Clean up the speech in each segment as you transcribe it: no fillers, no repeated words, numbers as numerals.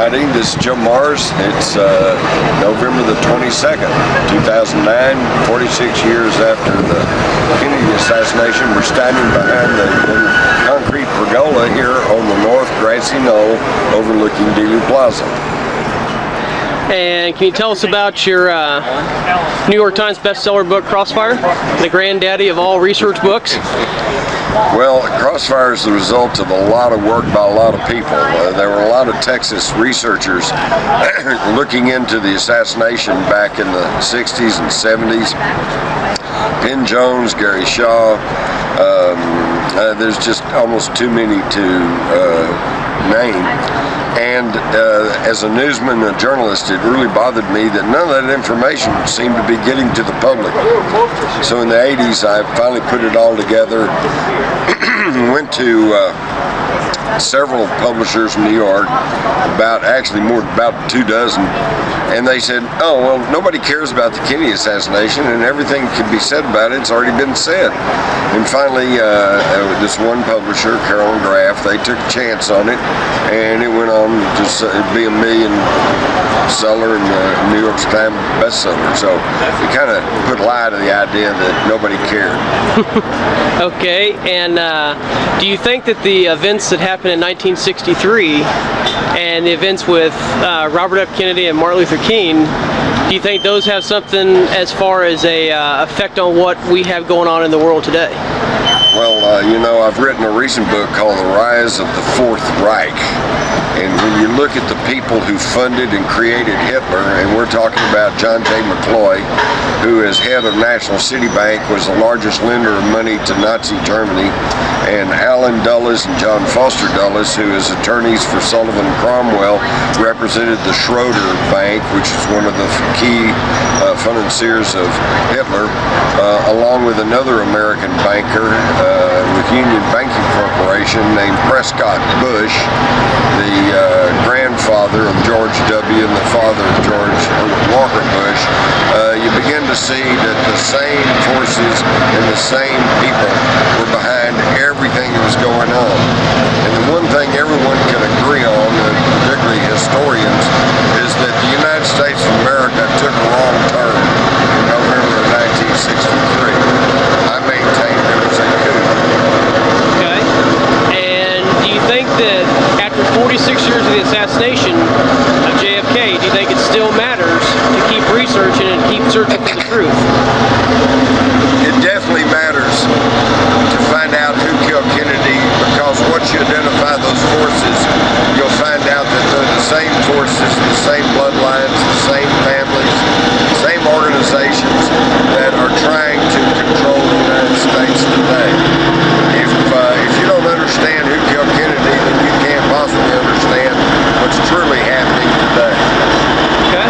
everybody. This is Jim Mars. It's November the 22nd, 2009, 46 years after the Kennedy assassination. We're standing behind the concrete pergola here on the north grassy knoll overlooking Dealey Plaza. And can you tell us about your New York Times bestseller book, Crossfire, the granddaddy of all research books? Well, Crossfire is the result of a lot of work by a lot of people. There were a lot of Texas researchers looking into the assassination back in the 60s and 70s. Penn Jones, Gary Shaw, there's just almost too many to name. And as a newsman and a journalist, it really bothered me that none of that information seemed to be getting to the public. So in the 80s, I finally put it all together, went to several publishers in New York, about 2 dozen, and they said, oh, well, nobody cares about the Kennedy assassination, and everything can be said about it, it's already been said. And finally, this one publisher, Carolyn Graff, they took a chance on it, and it went on to be a million seller and New York Times bestseller. So it kind of put lie to the idea that nobody cared. Okay, and do you think that the events that happened in 1963 and the events with Robert F. Kennedy and Martin Luther King, do you think those have something as far as a effect on what we have going on in the world today? Well, you know, I've written a recent book called The Rise of the Fourth Reich. And when you look at the people who funded and created Hitler, and we're talking about John J. McCloy, who as head of National City Bank was the largest lender of money to Nazi Germany, and Allen Dulles and John Foster Dulles, who as attorneys for Sullivan and Cromwell represented the Schroeder Bank, which is one of the key financiers of Hitler, along with another American banker with Union Banking Corporation named Prescott Bush, the grandfather of George W. and the father of George Walker Bush. You begin to see that the same forces and the same people were behind everything that was going on. And the one thing everyone can agree on, particularly historians, is that the United States of America took a wrong turn in November of 1963. I maintain there was a coup. Okay. And do you think that after 46 years of the assassination of JFK, do you think it still matters to keep researching and keep searching for the truth? It definitely matters to find out who killed Kennedy, because once you identify those forces, you'll find out that they're the same forces, the same bloodlines, the same families, the same organizations that are trying to control the United States today. If you don't understand who killed Kennedy, then you can't possibly understand what's truly happening today. Okay.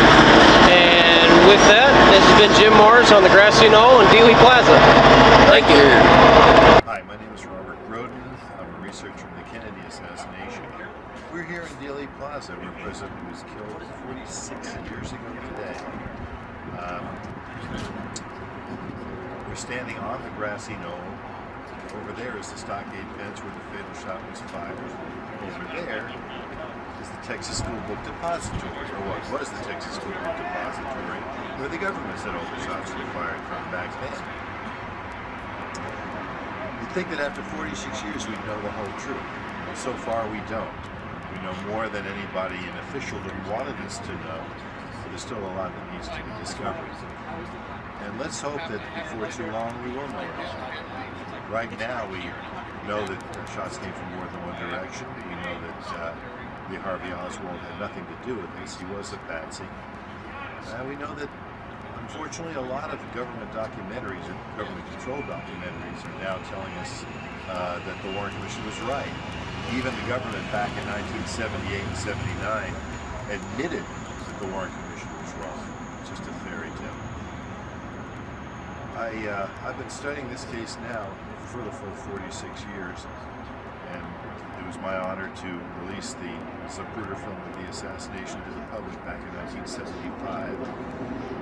And with that, this has been Jim Mars on the Grassy Knoll and Dealey Plaza. Thank you. Hi, my name is Groden. I'm a researcher in the Kennedy assassination. We're here in Dealey Plaza, where a president was killed 46 years ago today. We're standing on the grassy knoll. Over there is the stockade fence where the fatal shot was fired. Over there is the Texas School Book Depository, or what was the Texas School Book Depository, where the government said all the shots were fired from back then. You'd think that after 46 years we'd know the whole truth. Well, so far we don't. We know more than anybody in officialdom wanted us to know, but there's still a lot that needs to be discovered. And let's hope that before too long we will know it. Right now we know that shots came from more than one direction. We know that Lee Harvey Oswald had nothing to do with this. He was a patsy. We know that unfortunately a lot of government documentaries, or government-controlled documentaries, are now telling us that the Warren Commission was right. Even the government back in 1978 and 79 admitted that the Warren Commission was wrong. It's just a fairy tale. I've been studying this case now for the full 46 years, and it was my honor to release the Zapruder film of the assassination to the public back in 1975,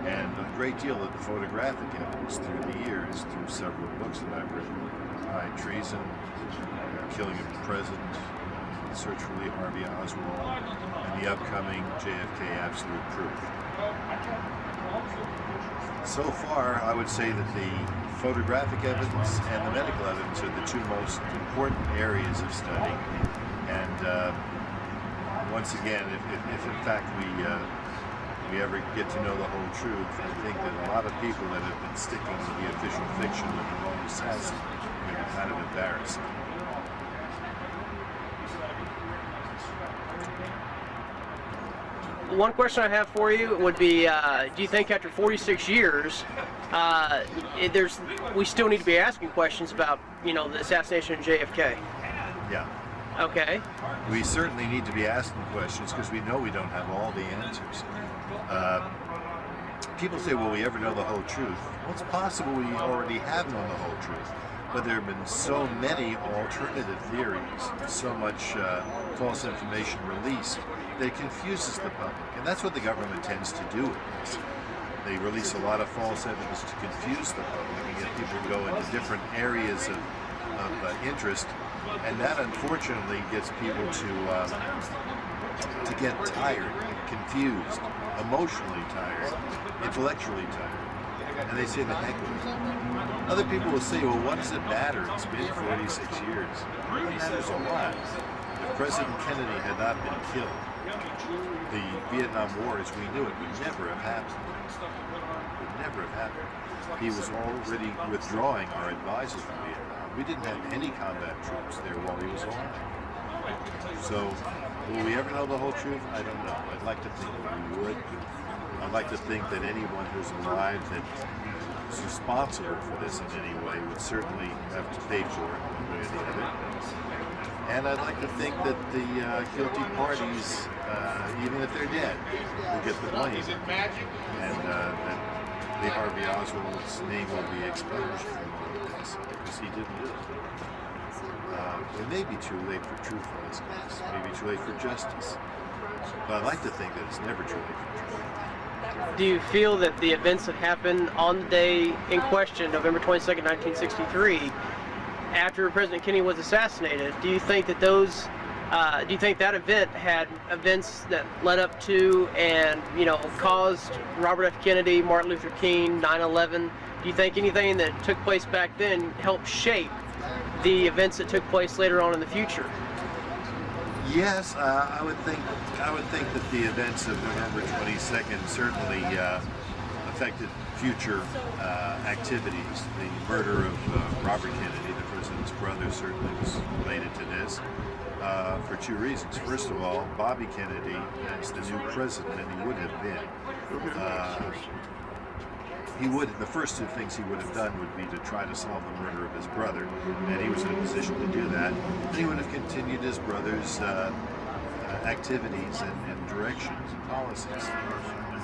and a great deal of the photographic evidence through the years, through several books that I've written: High Treason, Killing of the President, the search for Lee Harvey Oswald, and the upcoming JFK Absolute Proof. So far, I would say that the photographic evidence and the medical evidence are the two most important areas of study. And once again, if in fact we ever get to know the whole truth, I think that a lot of people that have been sticking to the official fiction of the Rowe assassin are going to be kind of embarrassed. One question I have for you would be, do you think after 46 years, we still need to be asking questions about, the assassination of JFK? Yeah. Okay. We certainly need to be asking questions because we know we don't have all the answers. People say, will we ever know the whole truth? Well, it's possible we already have known the whole truth, but there have been so many alternative theories, so much false information released, that it confuses the public. And that's what the government tends to do with this. They release a lot of false evidence to confuse the public and get people to go into different areas of interest. And that unfortunately gets people to get tired, confused, emotionally tired, intellectually tired. And they say the heck with it. Other people will say, well, what does it matter? It's been 46 years. It matters a lot. If President Kennedy had not been killed, the Vietnam War as we knew it would never have happened. It would never have happened. He was already withdrawing our advisors from Vietnam. We didn't have any combat troops there while he was alive. So, will we ever know the whole truth? I don't know. I'd like to think that we would. I'd like to think that anyone who's alive that is responsible for this in any way would certainly have to pay for it one way or the other. And I'd like to think that the guilty parties, even if they're dead, will get the blame. And that Lee Harvey Oswald's name will be expunged from all of this because he didn't do it. It may be too late for truth in this case, maybe too late for justice. But I'd like to think that it's never too late for truth. Do you feel that the events that happened on the day in question, November 22nd, 1963, after President Kennedy was assassinated, do you think that do you think that event had events that led up to and, caused Robert F. Kennedy, Martin Luther King, 9/11? Do you think anything that took place back then helped shape the events that took place later on in the future? Yes, I would think that the events of November 22nd certainly affected future activities. The murder of Robert Kennedy, the president's brother, certainly was related to this for two reasons. First of all, Bobby Kennedy, as the new president, and he would have been, the first two things he would have done would be to try to solve the murder of his brother, and he was in a position to do that. And he would have continued his brother's activities and directions and policies.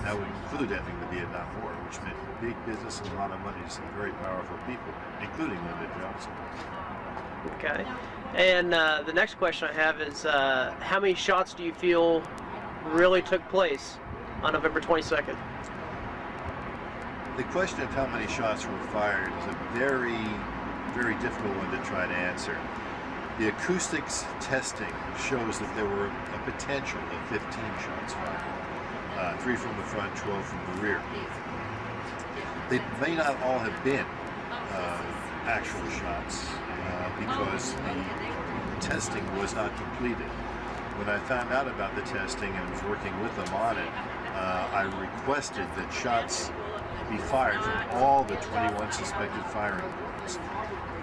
That would include ending the Vietnam War, which meant big business and a lot of money to some very powerful people, including Lyndon Johnson. Okay. And the next question I have is, how many shots do you feel really took place on November 22nd? The question of how many shots were fired is a very, very difficult one to try to answer. The acoustics testing shows that there were a potential of 15 shots fired. 3 from the front, 12 from the rear. They may not all have been actual shots because the testing was not completed. When I found out about the testing and was working with them on it, I requested that shots be fired from all the 21 suspected firing points,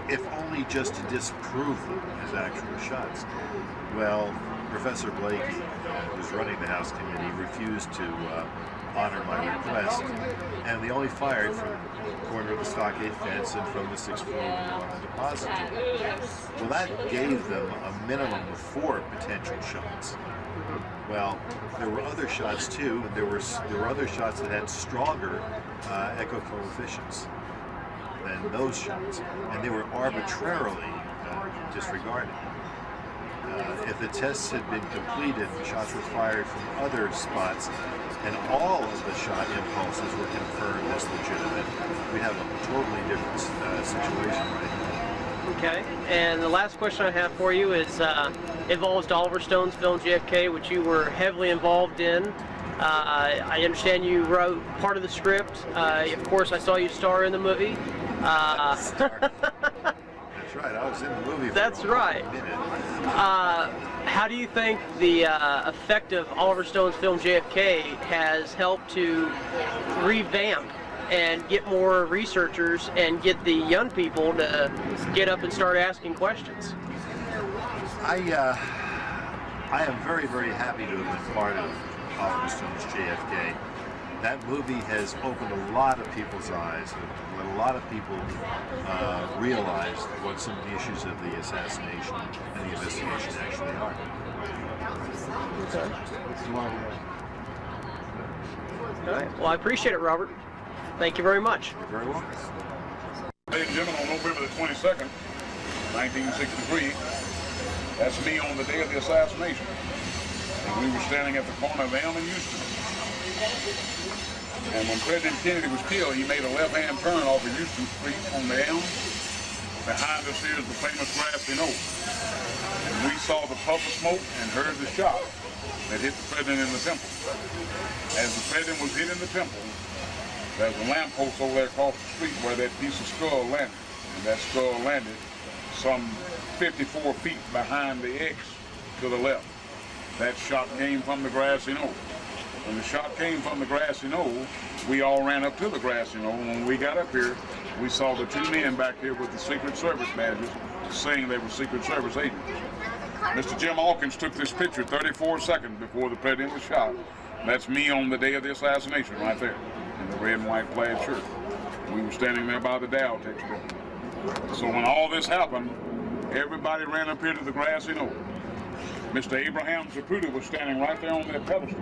if only just to disprove them as actual shots. Well, Professor Blakey, who's running the House Committee, refused to honor my request, and they only fired from the corner of the stockade fence and from the 6th floor window on the depository. Well, that gave them a minimum of 4 potential shots. Well, there were other shots too, and there were other shots that had stronger echo coefficients than those shots, and they were arbitrarily disregarded. If the tests had been completed, shots were fired from other spots, and all of the shot impulses were confirmed as legitimate, we have a totally different situation right now. Okay, and the last question I have for you is involves Oliver Stone's film JFK, which you were heavily involved in. I understand you wrote part of the script. Of course, I saw you star in the movie. That's right. I was in the movie. That's right. A minute. How do you think the effect of Oliver Stone's film JFK has helped to revamp and get more researchers and get the young people to get up and start asking questions? I am very, very happy to have been part of Oliver Stone's JFK. That movie has opened a lot of people's eyes, and let a lot of people realize what some of the issues of the assassination and the investigation actually are. All right. Well, I appreciate it, Robert. Thank you very much. You're very welcome. Ladies and gentlemen, on November the 22nd, 1963, that's me on the day of the assassination. And we were standing at the corner of Elm and Houston. And when President Kennedy was killed, he made a left-hand turn off of Houston Street on the Elm. Behind us is the famous grassy knoll. And we saw the puff of smoke and heard the shot that hit the President in the temple. As the President was hit in the temple, there's a lamppost over there across the street where that piece of skull landed. And that skull landed some 54 feet behind the X to the left. That shot came from the grassy knoll. When the shot came from the grassy knoll, we all ran up to the grassy knoll. When we got up here, we saw the two men back here with the Secret Service badges saying they were Secret Service agents. Mr. Jim Hawkins took this picture 34 seconds before the President was shot. That's me on the day of the assassination right there in the red and white plaid shirt. We were standing there by the Dow textbook. So when all this happened, everybody ran up here to the grassy knoll. Mr. Abraham Zapruder was standing right there on that pedestal,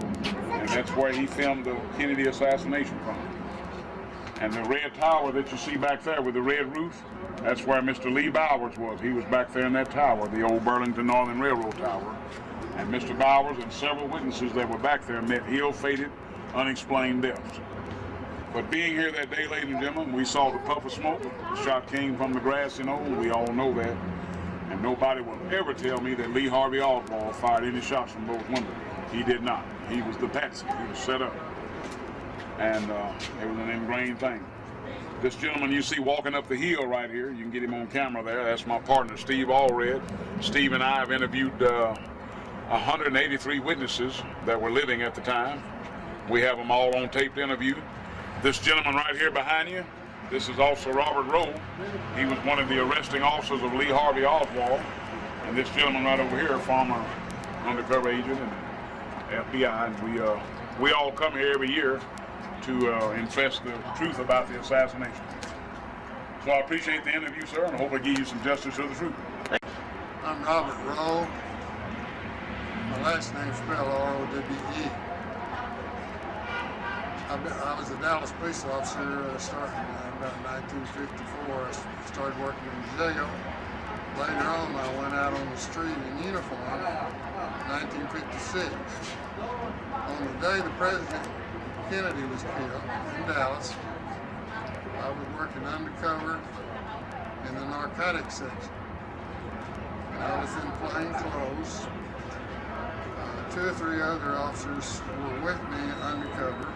and that's where he filmed the Kennedy assassination from. And the red tower that you see back there with the red roof, that's where Mr. Lee Bowers was. He was back there in that tower, the old Burlington Northern Railroad tower. And Mr. Bowers and several witnesses that were back there met ill-fated, unexplained deaths. But being here that day, ladies and gentlemen, we saw the puff of smoke. The shot came from the grassy knoll. We all know that. And nobody will ever tell me that Lee Harvey Oswald fired any shots from those windows. He did not. He was the patsy. He was set up. And it was an ingrained thing. This gentleman you see walking up the hill right here, you can get him on camera there. That's my partner, Steve Allred. Steve and I have interviewed 183 witnesses that were living at the time. We have them all on taped interview. This gentleman right here behind you, this is Officer Robert Rowe. He was one of the arresting officers of Lee Harvey Oswald. And this gentleman right over here, a former undercover agent and FBI. And we all come here every year to infest the truth about the assassination. So I appreciate the interview, sir, and I hope I give you some justice to the truth. I'm Robert Rowe. My last name's spelled R-O-W-E. I was a Dallas police officer starting in about 1954. I started working in jail. Later on, I went out on the street in uniform in 1956. On the day the President Kennedy was killed in Dallas, I was working undercover in the narcotics section. And I was in plain clothes. 2 or 3 other officers were with me undercover.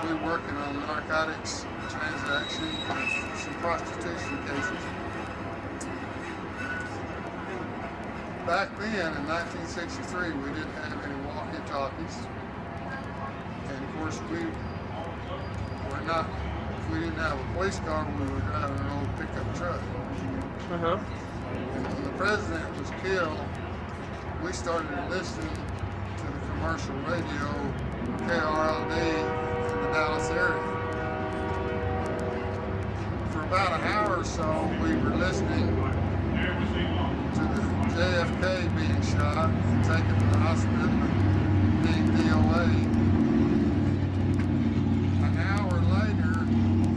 We were working on narcotics transactions and some prostitution cases. Back then, in 1963, we didn't have any walkie-talkies. And of course, we didn't have a police car, we were driving an old pickup truck. And when the President was killed, we started listening to the commercial radio, KRLD, in the Dallas area. For about an hour or so, we were listening to the JFK being shot and taken to the hospital and being DOA. An hour later,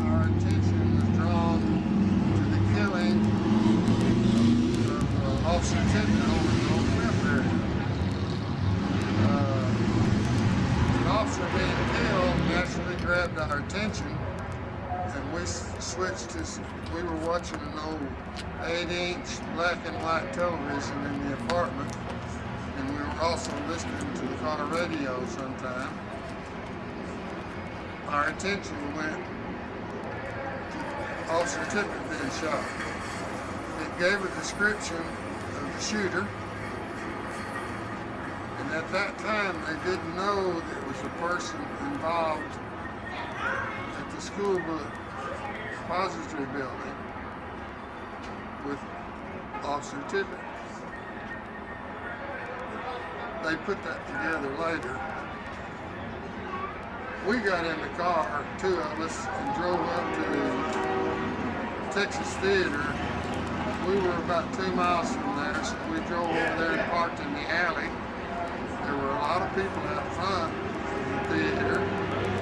our attention was drawn to the killing of Officer Tippett over in the Old Cliff area. The officer being killed naturally grabbed our attention, and we switched to, we were watching an old 8-inch black and white television in the apartment, and we were also listening to the car radio sometime. Our attention went to Officer Tippett being shot. It gave a description of the shooter, and at that time they didn't know that it was a person involved at the school depository building with Officer Tippett. They put that together later. We got in the car, 2 of us, and drove up to Texas Theater. We were about 2 miles from there, so we drove over there and parked in the alley. There were a lot of people out front of the theater,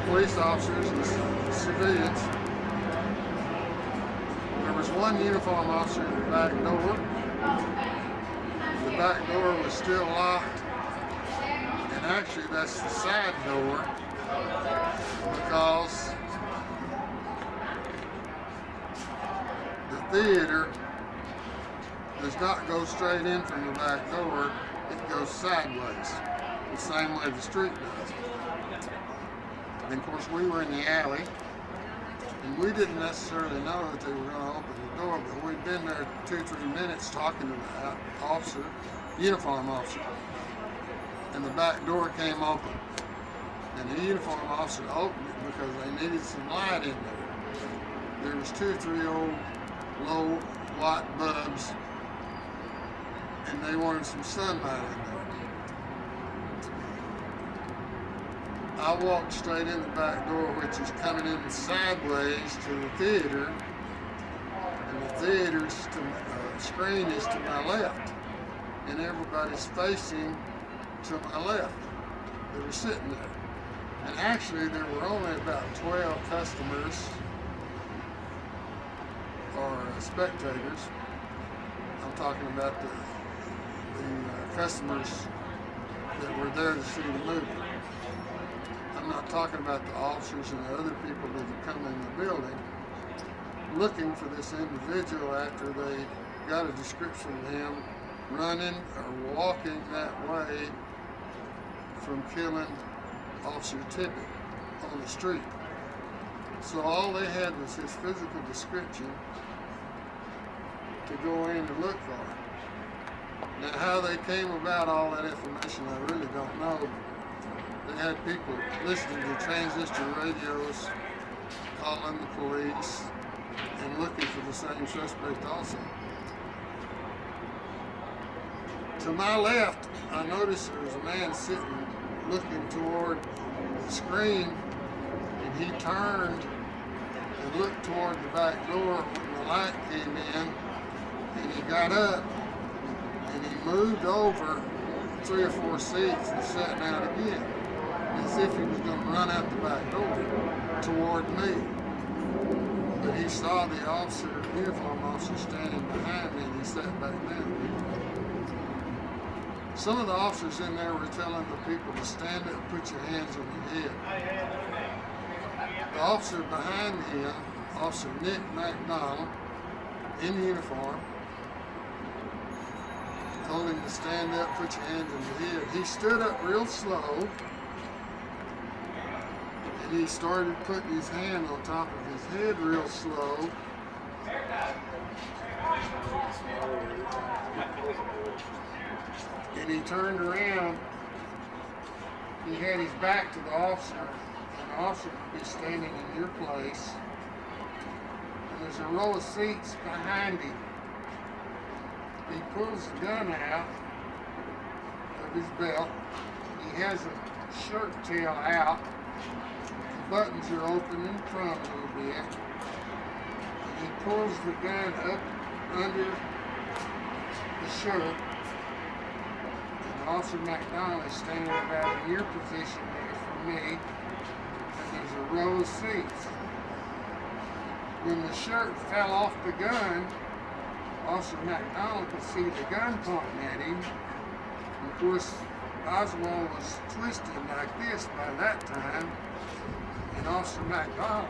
police officers and civilians. There was one uniform officer at the back door. The back door was still locked, and actually that's the side door, because the theater does not go straight in from the back door, it goes sideways, the same way the street does. And of course we were in the alley, and we didn't necessarily know that they were going to open the door, but we'd been there 2-3 minutes talking to the officer, uniform officer, and the back door came open. And the uniform officer opened it because they needed some light in there. There was 2 or 3 old low white bulbs, and they wanted some sunlight in there. I walked straight in the back door, which is coming in sideways to the theater, and the theater's screen is to my left, and everybody's facing to my left. They were sitting there. And actually, there were only about 12 customers or spectators. I'm talking about the customers that were there to see the movie. I'm not talking about the officers and the other people that had come in the building looking for this individual after they got a description of him running or walking that way from killing Officer Tippett on the street. So all they had was his physical description to go in and look for. Now how they came about all that information, I really don't know. They had people listening to transistor radios, calling the police, and looking for the same suspect also. To my left, I noticed there was a man sitting looking toward the screen, and he turned and looked toward the back door when the light came in, and he got up and he moved over 3 or 4 seats and sat down again, as if he was going to run out the back door toward me. But he saw the officer, uniform officer, standing behind me, and he sat back down. Some of the officers in there were telling the people to stand up, put your hands on your head. The officer behind him, Officer Nick McDonald, in uniform, told him to stand up, put your hands on your head. He stood up real slow, and he started putting his hand on top of his head real slow. And he turned around, he had his back to the officer, and the officer would be standing in your place, and there's a row of seats behind him. He pulls the gun out of his belt, he has a shirt tail out, the buttons are open in front a little bit, and he pulls the gun up under the shirt. Officer McDonald is standing about in your position there from me, and there's a row of seats. When the shirt fell off the gun, Officer McDonald could see the gun pointing at him. And of course, Oswald was twisted like this by that time, and Officer McDonald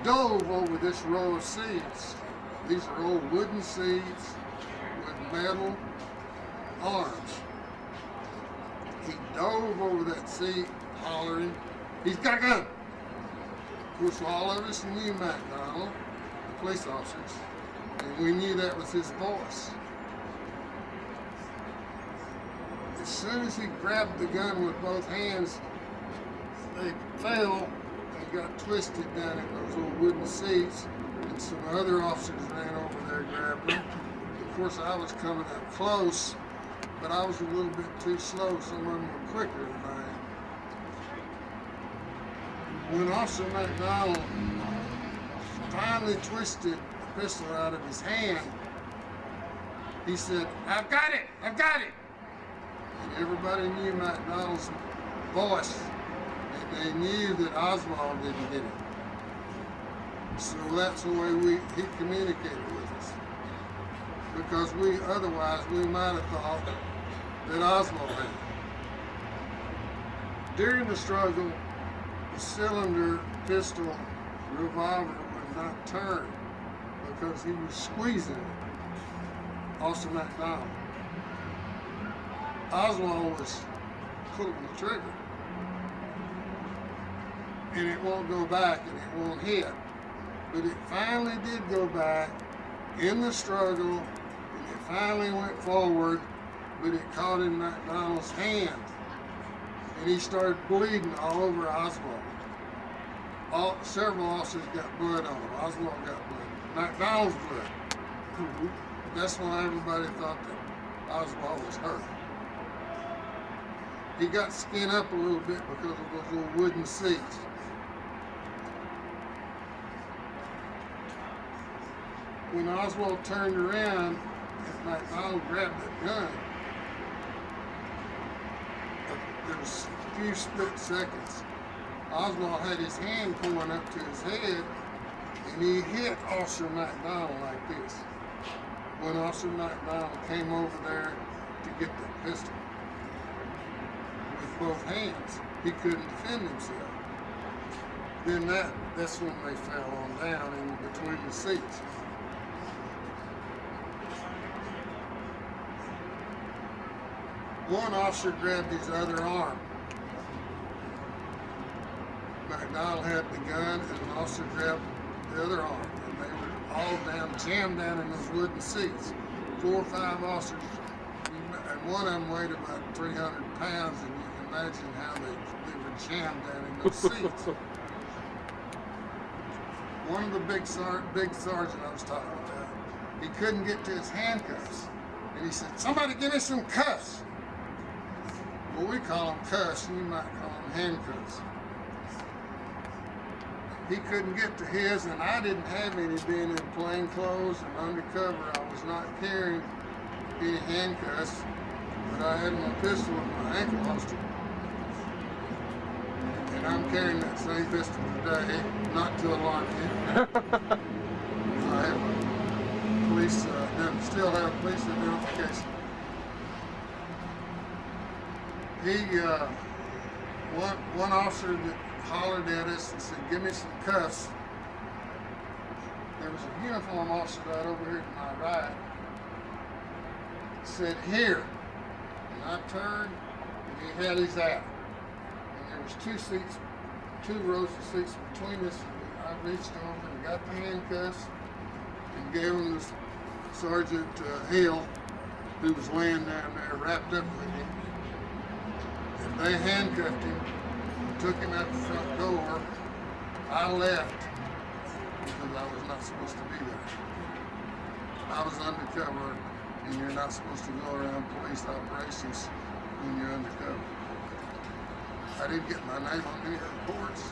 dove over this row of seats. These are old wooden seats with metal arms. He dove over that seat hollering, "He's got a gun!" Of course, all of us knew McDonald, the police officers, and we knew that was his voice. As soon as he grabbed the gun with both hands, they fell and got twisted down in those old wooden seats, and some other officers ran over there grabbing them. Of course, I was coming up close, but I was a little bit too slow. Some of them were quicker than I am. When Officer McDonald finally twisted the pistol out of his hand, he said, "I've got it! I've got it!" And everybody knew McDonald's voice, and they knew that Oswald didn't get it. So that's the way he communicated with us. Because otherwise we might have thought that Oswald had it. During the struggle, the cylinder, pistol, revolver would not turn because he was squeezing it. Officer McDonald. Oswald was pulling the trigger, and it won't go back and it won't hit. But it finally did go back in the struggle, and it finally went forward, but it caught in McDonald's hand, and he started bleeding all over Oswald. Several officers got blood on him. Oswald got blood. McDonald's blood. That's why everybody thought that Oswald was hurt. He got skinned up a little bit because of those little wooden seats. When Oswald turned around and McDonald grabbed that gun, there was a few split seconds. Oswald had his hand pointing up to his head, and he hit Officer McDonald like this. When Officer McDonald came over there to get the pistol with both hands, he couldn't defend himself. Then that's when they fell on down in between the seats. One officer grabbed his other arm. McDonald had the gun, and an officer grabbed the other arm, and they were all jammed down in those wooden seats. 4 or 5 officers, and one of them weighed about 300 pounds, and you can imagine how they were jammed down in those seats. One of the big sergeant I was talking about, he couldn't get to his handcuffs, and he said, "Somebody give me some cuffs." Well, we call them cuffs, and you might call them handcuffs. He couldn't get to his, and I didn't have any, being in plain clothes and undercover. I was not carrying any handcuffs, but I had my pistol in my ankle holster. And I'm carrying that same pistol today, not to alarm you. I have police, still have police identification. One officer that hollered at us and said, "Give me some cuffs." There was a uniform officer right over here to my right. Said, "Here." And I turned, and he had his out. And there was 2 rows of seats between us. I reached over and got the handcuffs and gave them to Sergeant Hill, who was laying down there wrapped up with him. And they handcuffed him, took him out the front door. I left because I was not supposed to be there. I was undercover, and you're not supposed to go around police operations when you're undercover. I didn't get my name on any reports.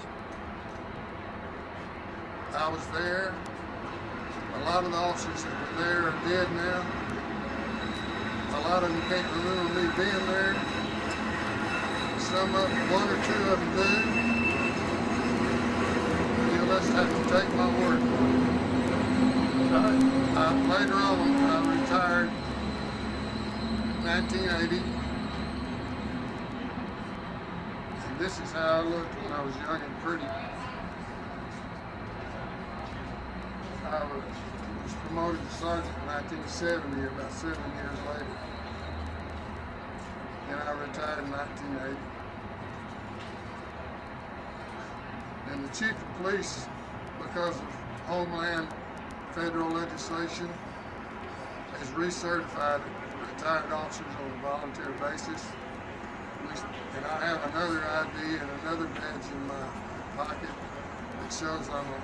I was there. A lot of the officers that were there are dead now. A lot of them can't remember me being there. One or two of them do. You'll just have to take my word for it. Later on, I retired in 1980. And this is how I looked when I was young and pretty. I was promoted to sergeant in 1970, about 7 years later. And I retired in 1980. And the chief of police, because of Homeland federal legislation, has recertified retired officers on a volunteer basis. And I have another ID and another badge in my pocket that shows I'm a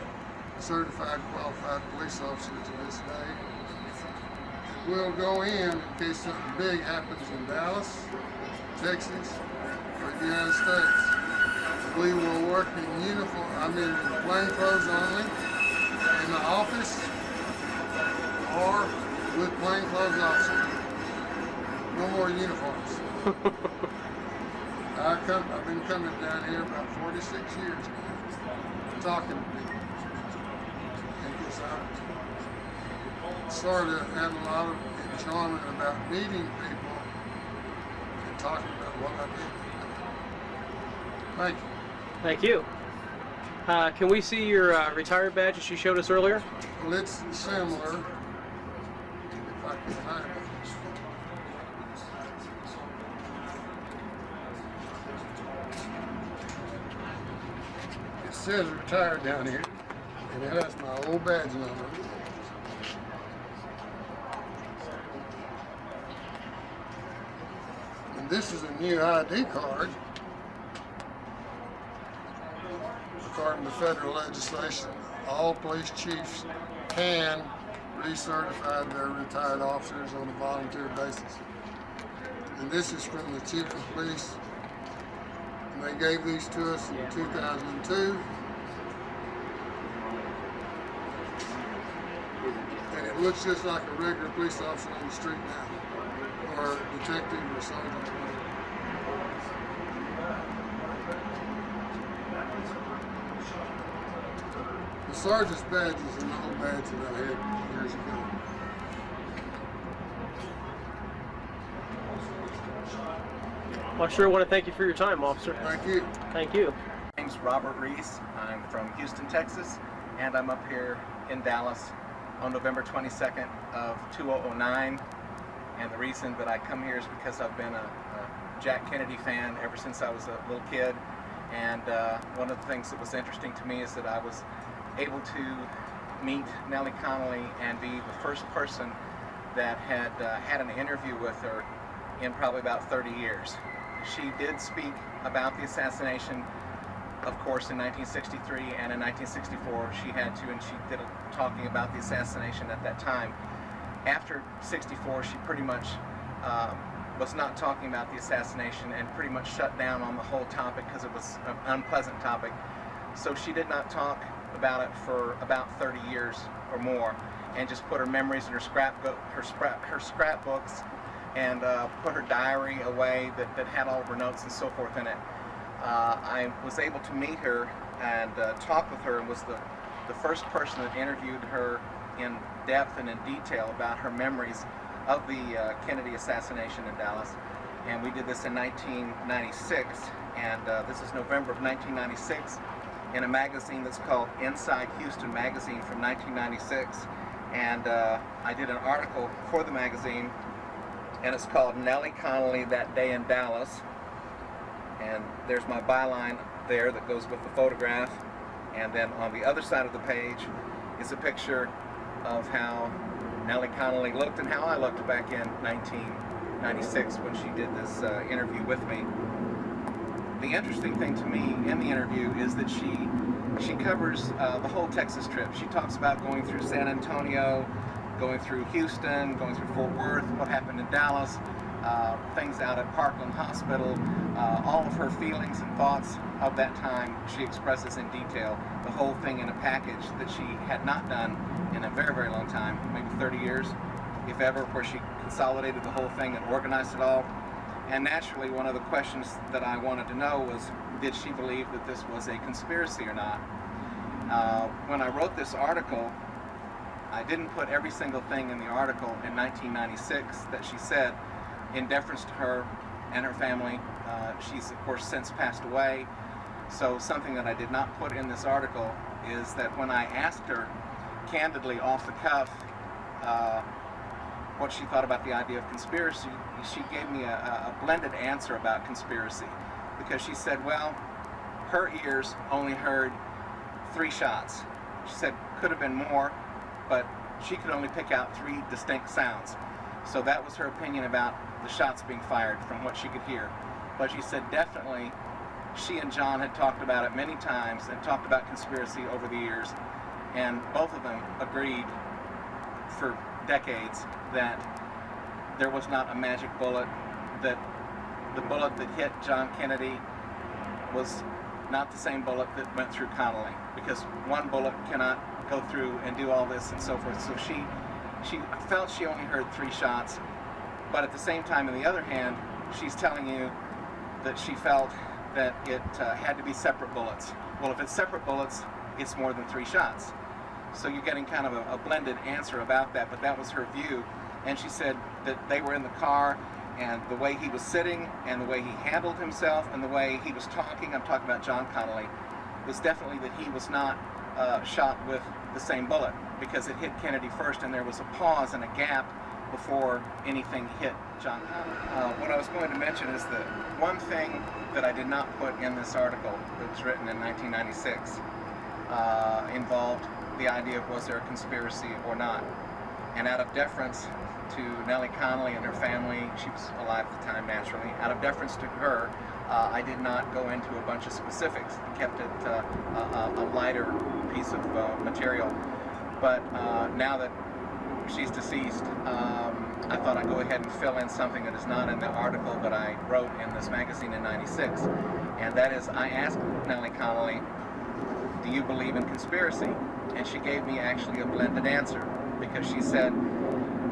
certified qualified police officer to this day. We'll go in case something big happens in Dallas, Texas, or the United States. We will work in uniform, in plain clothes only, in the office, or with plain clothes officers. No more uniforms. I've been coming down here about 46 years now, talking to people. Because I sort of had a lot of enjoyment about meeting people and talking about what I did. Thank you. Thank you. Can we see your retired badge that you showed us earlier? Well, it's similar, if I can find it. It says retired down here, and it has my old badge number. And this is a new ID card. According to federal legislation, all police chiefs can recertify their retired officers on a volunteer basis. And this is from the chief of police. And they gave these to us in 2002. And it looks just like a regular police officer on the street now, or a detective or sergeant. The sergeant's badge is an old badge that I had years ago. Well, I sure want to thank you for your time, officer. Thank you. Thank you. My name's Robert Rees. I'm from Houston, Texas, and I'm up here in Dallas on November 22nd of 2009. And the reason that I come here is because I've been a Jack Kennedy fan ever since I was a little kid. And one of the things that was interesting to me is that I was able to meet Nellie Connolly and be the first person that had had an interview with her in probably about 30 years. She did speak about the assassination, of course, in 1963, and in 1964 she had to, and she did talking about the assassination at that time. After 64, she pretty much was not talking about the assassination and pretty much shut down on the whole topic because it was an unpleasant topic. So she did not talk about it for about 30 years or more, and just put her memories in her scrapbooks, and put her diary away that had all of her notes and so forth in it. I was able to meet her and talk with her, and was the first person that interviewed her in depth and in detail about her memories of the Kennedy assassination in Dallas. And we did this in 1996, and this is November of 1996, in a magazine that's called Inside Houston Magazine from 1996. And I did an article for the magazine, and it's called Nellie Connolly That Day in Dallas. And there's my byline there that goes with the photograph. And then on the other side of the page is a picture of how Nellie Connolly looked and how I looked back in 1996 when she did this interview with me. The interesting thing to me in the interview is that she covers the whole Texas trip. She talks about going through San Antonio, going through Houston, going through Fort Worth, what happened in Dallas, things out at Parkland Hospital, all of her feelings and thoughts of that time she expresses in detail, the whole thing in a package that she had not done in a very, very long time, maybe 30 years, if ever, where she consolidated the whole thing and organized it all. And naturally, one of the questions that I wanted to know was, did she believe that this was a conspiracy or not? When I wrote this article, I didn't put every single thing in the article in 1996 that she said in deference to her and her family. She's, of course, since passed away. So something that I did not put in this article is that when I asked her candidly, off the cuff, what she thought about the idea of conspiracy, she gave me a blended answer about conspiracy, because she said, well, her ears only heard 3 shots. She said could have been more, but she could only pick out 3 distinct sounds. So that was her opinion about the shots being fired from what she could hear. But she said definitely she and John had talked about it many times and talked about conspiracy over the years, and both of them agreed for decades that there was not a magic bullet, that the bullet that hit John Kennedy was not the same bullet that went through Connally, because one bullet cannot go through and do all this and so forth. So she felt she only heard 3 shots, but at the same time, on the other hand, she's telling you that she felt that it had to be separate bullets. Well, if it's separate bullets, it's more than 3 shots. So you're getting kind of a blended answer about that, but that was her view. And she said that they were in the car, and the way he was sitting, and the way he handled himself, and the way he was talking, I'm talking about John Connally, was definitely that he was not shot with the same bullet, because it hit Kennedy first, and there was a pause and a gap before anything hit John Connally. What I was going to mention is that one thing that I did not put in this article that was written in 1996 involved the idea of was there a conspiracy or not. And out of deference to Nellie Connally and her family, she was alive at the time naturally, out of deference to her, I did not go into a bunch of specifics. I kept it a lighter piece of material. But now that she's deceased, I thought I'd go ahead and fill in something that is not in the article that I wrote in this magazine in '96. And that is, I asked Nellie Connally, do you believe in conspiracy? And she gave me actually a blended answer, because she said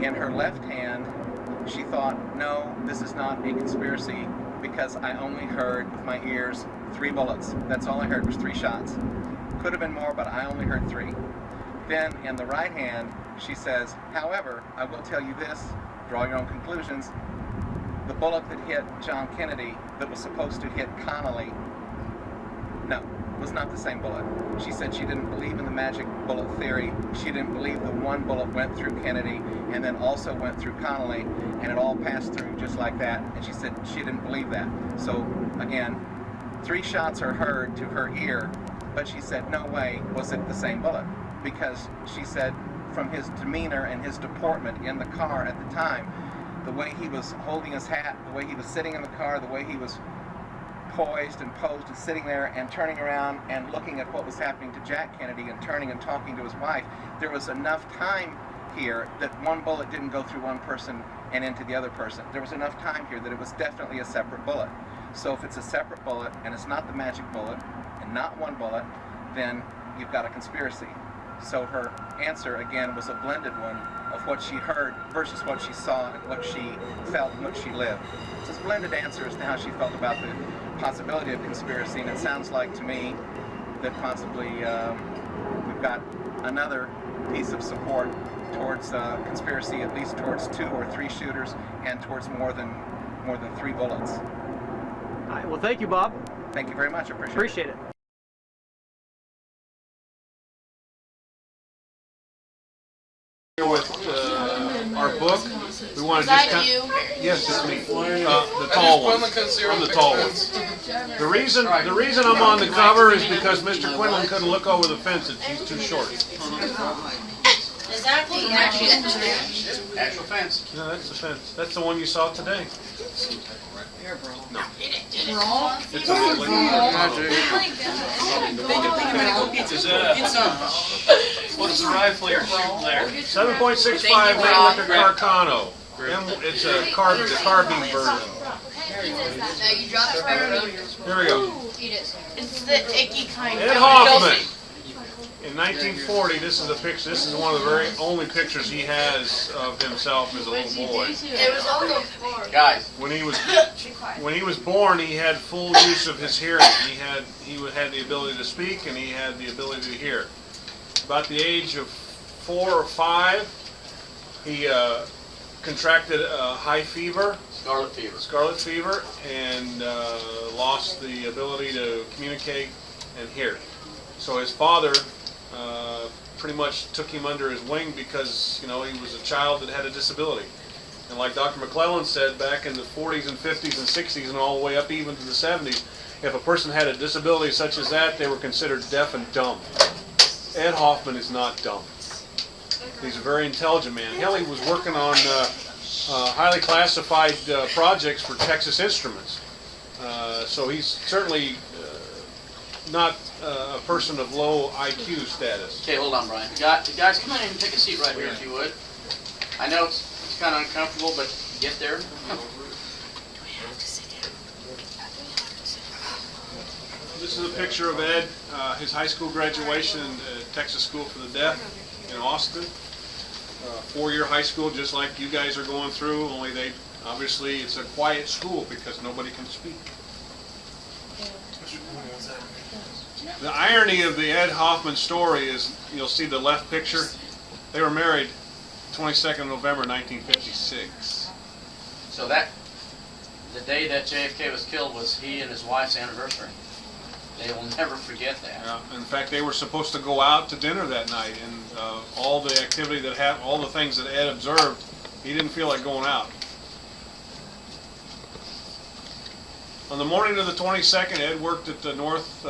in her left hand, she thought, no, this is not a conspiracy, because I only heard with my ears 3 bullets. That's all I heard was 3 shots. Could have been more, but I only heard 3. Then in the right hand, she says, however, I will tell you this, draw your own conclusions, the bullet that hit John Kennedy that was supposed to hit Connally, no, was not the same bullet. She said she didn't believe in the magic bullet theory. She didn't believe the one bullet went through Kennedy and then also went through Connally, and it all passed through just like that. And she said she didn't believe that. So again, 3 shots are heard to her ear, but she said no way was it the same bullet, because she said from his demeanor and his deportment in the car at the time, the way he was holding his hat, the way he was sitting in the car, the way he was poised and posed and sitting there and turning around and looking at what was happening to Jack Kennedy and turning and talking to his wife, there was enough time here that one bullet didn't go through one person and into the other person. There was enough time here that it was definitely a separate bullet. So if it's a separate bullet and it's not the magic bullet and not one bullet, then you've got a conspiracy. So her answer again was a blended one of what she heard versus what she saw and what she felt and what she lived. So it's a blended answer as to how she felt about the possibility of conspiracy, and it sounds like to me that possibly we've got another piece of support towards conspiracy, at least towards 2 or 3 shooters and towards more than 3 bullets. All right, well, thank you, Bob. Thank you very much. I Appreciate it. Here with our book. We want to just yes, it's me. The tall one. I'm the tall one. The reason I'm on the cover is because Mr. Quinlan couldn't look over the fence. He's too short. Is that the actual fence? No, that's the fence. That's the one you saw today. No. It's a What is the rifle you're shooting there? 7.65 Magnum Carcano. It's a carbine version. You dropped it. Here we go. It's the icky kind. Ed Hoffman. In 1940, this is a picture. This is one of the very only pictures he has of himself as a little boy. It was on the floor. Guys, when he was born, he had full use of his hearing. He had the ability to speak, and he had the ability to hear. About the age of 4 or 5, he contracted a high fever, scarlet fever, and lost the ability to communicate and hear. So his father pretty much took him under his wing because, you know, he was a child that had a disability. And like Dr. McClellan said, back in the 40s and 50s and 60s and all the way up even to the 70s, if a person had a disability such as that, they were considered deaf and dumb. Ed Hoffman is not dumb. He's a very intelligent man. Hell, he was working on highly classified projects for Texas Instruments. So he's certainly not a person of low IQ status. Okay, hold on, Brian. Guys, come on in and take a seat right here if you would. I know it's kind of uncomfortable, but get there. This is a picture of Ed, his high school graduation in Texas School for the Deaf in Austin. 4-year high school, just like you guys are going through, only obviously it's a quiet school because nobody can speak. The irony of the Ed Hoffman story is, you'll see the left picture, they were married 22nd of November 1956. So the day that JFK was killed was he and his wife's anniversary. They will never forget that. Yeah, in fact, they were supposed to go out to dinner that night, and all the activity that happened, all the things that Ed observed, he didn't feel like going out. On the morning of the 22nd, Ed worked at the north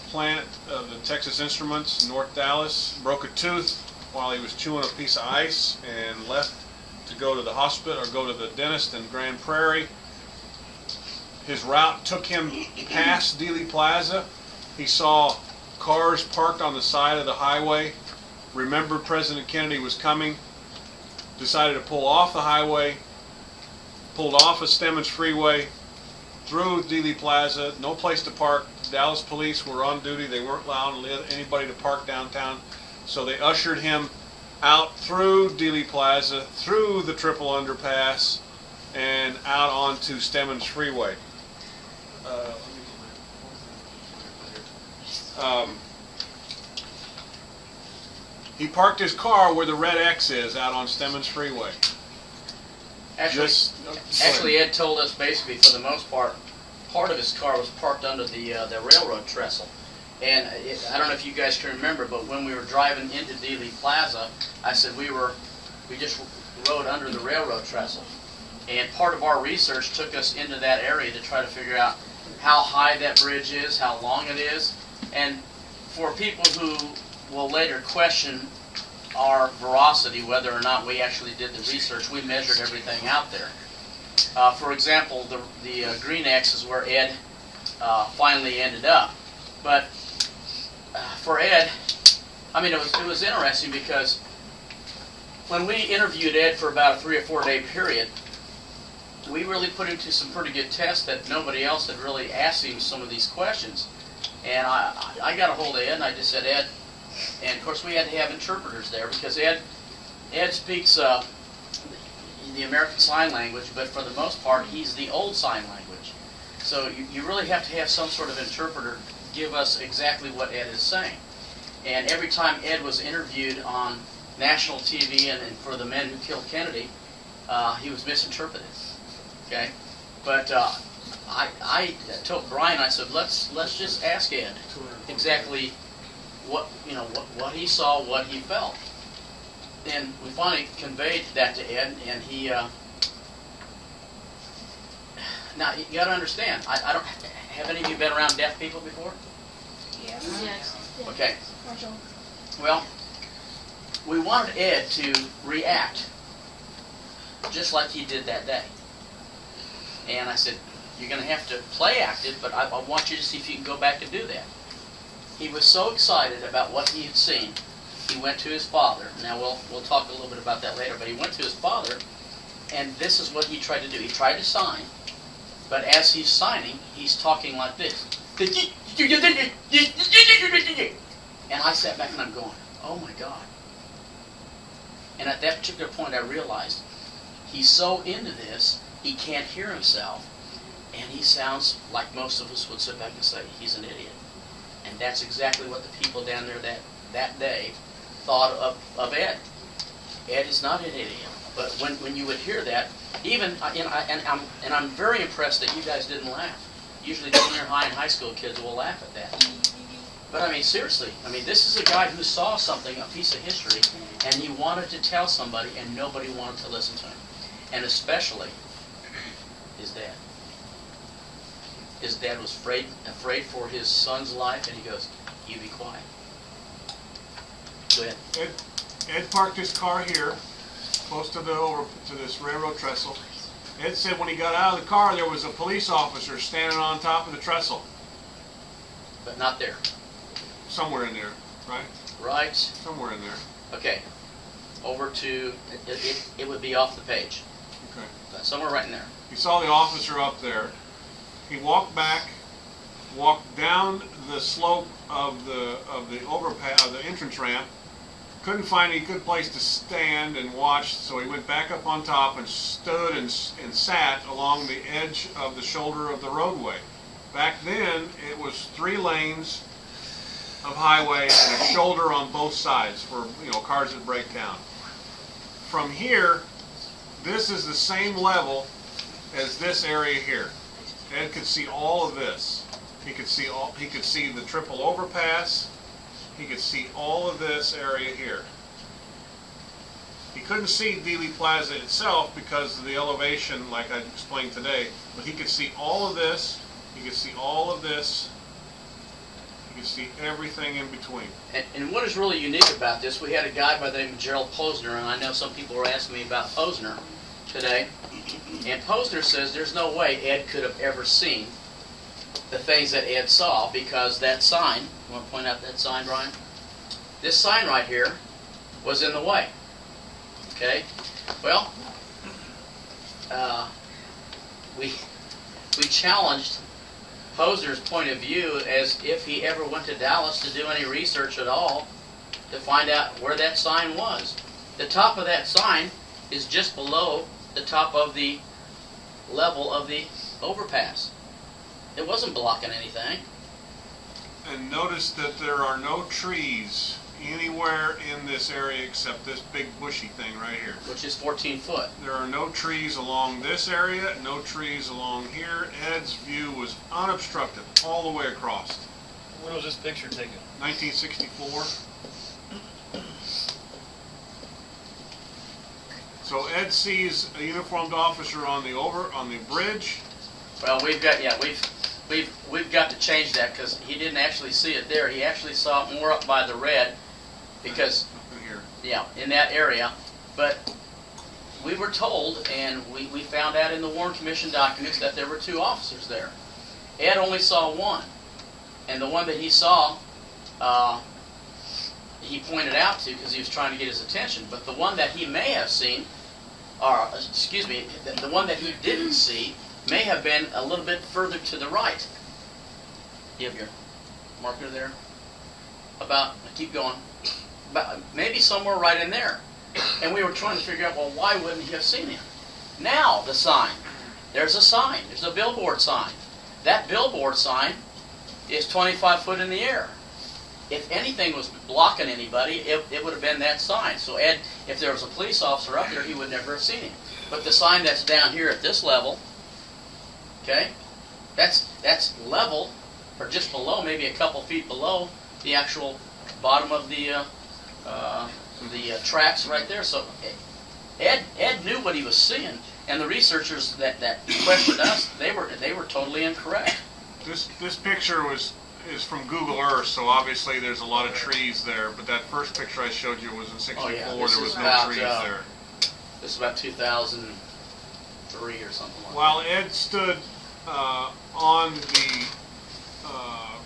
plant of the Texas Instruments in North Dallas, broke a tooth while he was chewing a piece of ice, and left to go to the hospital or go to the dentist in Grand Prairie. His route took him past Dealey Plaza. He saw cars parked on the side of the highway, remembered President Kennedy was coming, decided to pull off the highway, pulled off of Stemmons Freeway, through Dealey Plaza, no place to park. Dallas police were on duty. They weren't allowing anybody to park downtown. So they ushered him out through Dealey Plaza, through the triple underpass, and out onto Stemmons Freeway. He parked his car where the red X is out on Stemmons Freeway. Actually, Ed told us basically, for the most part of his car was parked under the railroad trestle. And I don't know if you guys can remember, but when we were driving into Dealey Plaza, I said we just rode under the railroad trestle. And part of our research took us into that area to try to figure out how high that bridge is, how long it is. And for people who will later question our veracity, whether or not we actually did the research, we measured everything out there. For example, the green X is where Ed finally ended up. But for Ed, I mean, it was interesting because when we interviewed Ed for about a 3 or 4 day period, we really put him to some pretty good tests that nobody else had really asked him some of these questions. And I got a hold of Ed and I just said, Ed, and of course we had to have interpreters there because Ed speaks the American Sign Language, but for the most part he's the old sign language. So you really have to have some sort of interpreter give us exactly what Ed is saying. And every time Ed was interviewed on national TV and for the men who killed Kennedy, he was misinterpreted. Okay, but I told Brian, I said, let's just ask Ed exactly what he saw, what he felt. And we finally conveyed that to Ed, and he. Now you got to understand, I don't. Have any of you been around deaf people before? Yes. Yes. Okay. Well, we wanted Ed to react just like he did that day. And I said, you're going to have to play act it, but I want you to see if you can go back and do that. He was so excited about what he had seen, he went to his father. Now, we'll talk a little bit about that later, but he went to his father, and this is what he tried to do. He tried to sign, but as he's signing, he's talking like this. And I sat back and I'm going, oh my God. And at that particular point, I realized he's so into this, he can't hear himself, and he sounds like most of us would sit back and say, he's an idiot. And that's exactly what the people down there that day thought of Ed. Ed is not an idiot. But when you would hear that, even, and I'm very impressed that you guys didn't laugh. Usually junior high and high school kids will laugh at that. But I mean, seriously, I mean, this is a guy who saw something, a piece of history, and he wanted to tell somebody, and nobody wanted to listen to him. And especially his dad. His dad was afraid for his son's life, and he goes, "You be quiet." Go ahead. Ed parked his car here, close to this railroad trestle. Ed said when he got out of the car, there was a police officer standing on top of the trestle. But not there. Somewhere in there, right? Right. Somewhere in there. Okay. Over to, it would be off the page. Okay. Somewhere right in there. He saw the officer up there. He walked back, walked down the slope of the overpass, of the entrance ramp. Couldn't find any good place to stand and watch, so he went back up on top and stood and sat along the edge of the shoulder of the roadway. Back then, it was 3 lanes of highway and a shoulder on both sides for cars that break down. From here, this is the same level as this area here. Ed could see all of this. He could see the triple overpass. He could see all of this area here. He couldn't see Dealey Plaza itself because of the elevation, like I explained today, but he could see all of this. He could see all of this. He could see everything in between. And what is really unique about this, we had a guy by the name of Gerald Posner, and I know some people were asking me about Posner today. And Posner says there's no way Ed could have ever seen the things that Ed saw, because that sign, you want to point out that sign, Brian? This sign right here was in the way. Okay? Well, we challenged Posner's point of view as if he ever went to Dallas to do any research at all to find out where that sign was. The top of that sign is just below the top of the level of the overpass. It wasn't blocking anything. And notice that there are no trees anywhere in this area except this big bushy thing right here. Which is 14 foot. There are no trees along this area, no trees along here. Ed's view was unobstructed all the way across. When was this picture taken? 1964. So Ed sees a uniformed officer on the bridge. Well, we've got to change that, because he didn't actually see it there. He actually saw it more up by the red, because in that area. But we were told, and we found out in the Warren Commission documents, that there were 2 officers there. Ed only saw one, and the one that he saw, he pointed out to because he was trying to get his attention. But the one that he may have seen, or excuse me, the one that he didn't see may have been a little bit further to the right. You have your marker there? Keep going. About maybe somewhere right in there. And we were trying to figure out, well, why wouldn't he have seen him? Now, the sign. There's a sign. There's a billboard sign. That billboard sign is 25 foot in the air. If anything was blocking anybody, it would have been that sign. So Ed, if there was a police officer up there, he would never have seen him. But the sign that's down here at this level, okay, that's level, or just below, maybe a couple feet below the actual bottom of the tracks right there. So Ed knew what he was seeing, and the researchers that questioned us, they were totally incorrect. This picture is from Google Earth, so obviously there's a lot of trees there. But that first picture I showed you was in '64. There was no trees there. This is about 2003 or something like that. While Ed stood on the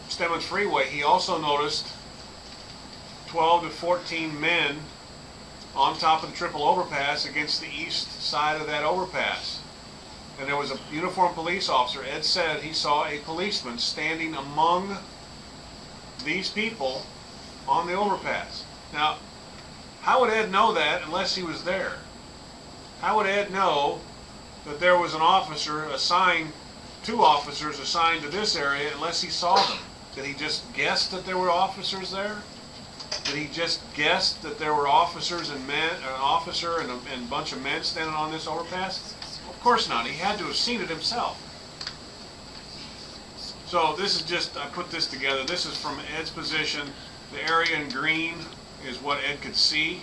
Stemmons Freeway, he also noticed 12 to 14 men on top of the triple overpass against the east side of that overpass. And there was a uniformed police officer. Ed said he saw a policeman standing among these people on the overpass. Now, how would Ed know that unless he was there? How would Ed know that there was an officer assigned, 2 officers assigned to this area, unless he saw them? Did he just guess that there were officers there? Did he just guess that there were officers and men, an officer and a bunch of men standing on this overpass? Of course not. He had to have seen it himself. So this is just, I put this together. This is from Ed's position. The area in green is what Ed could see.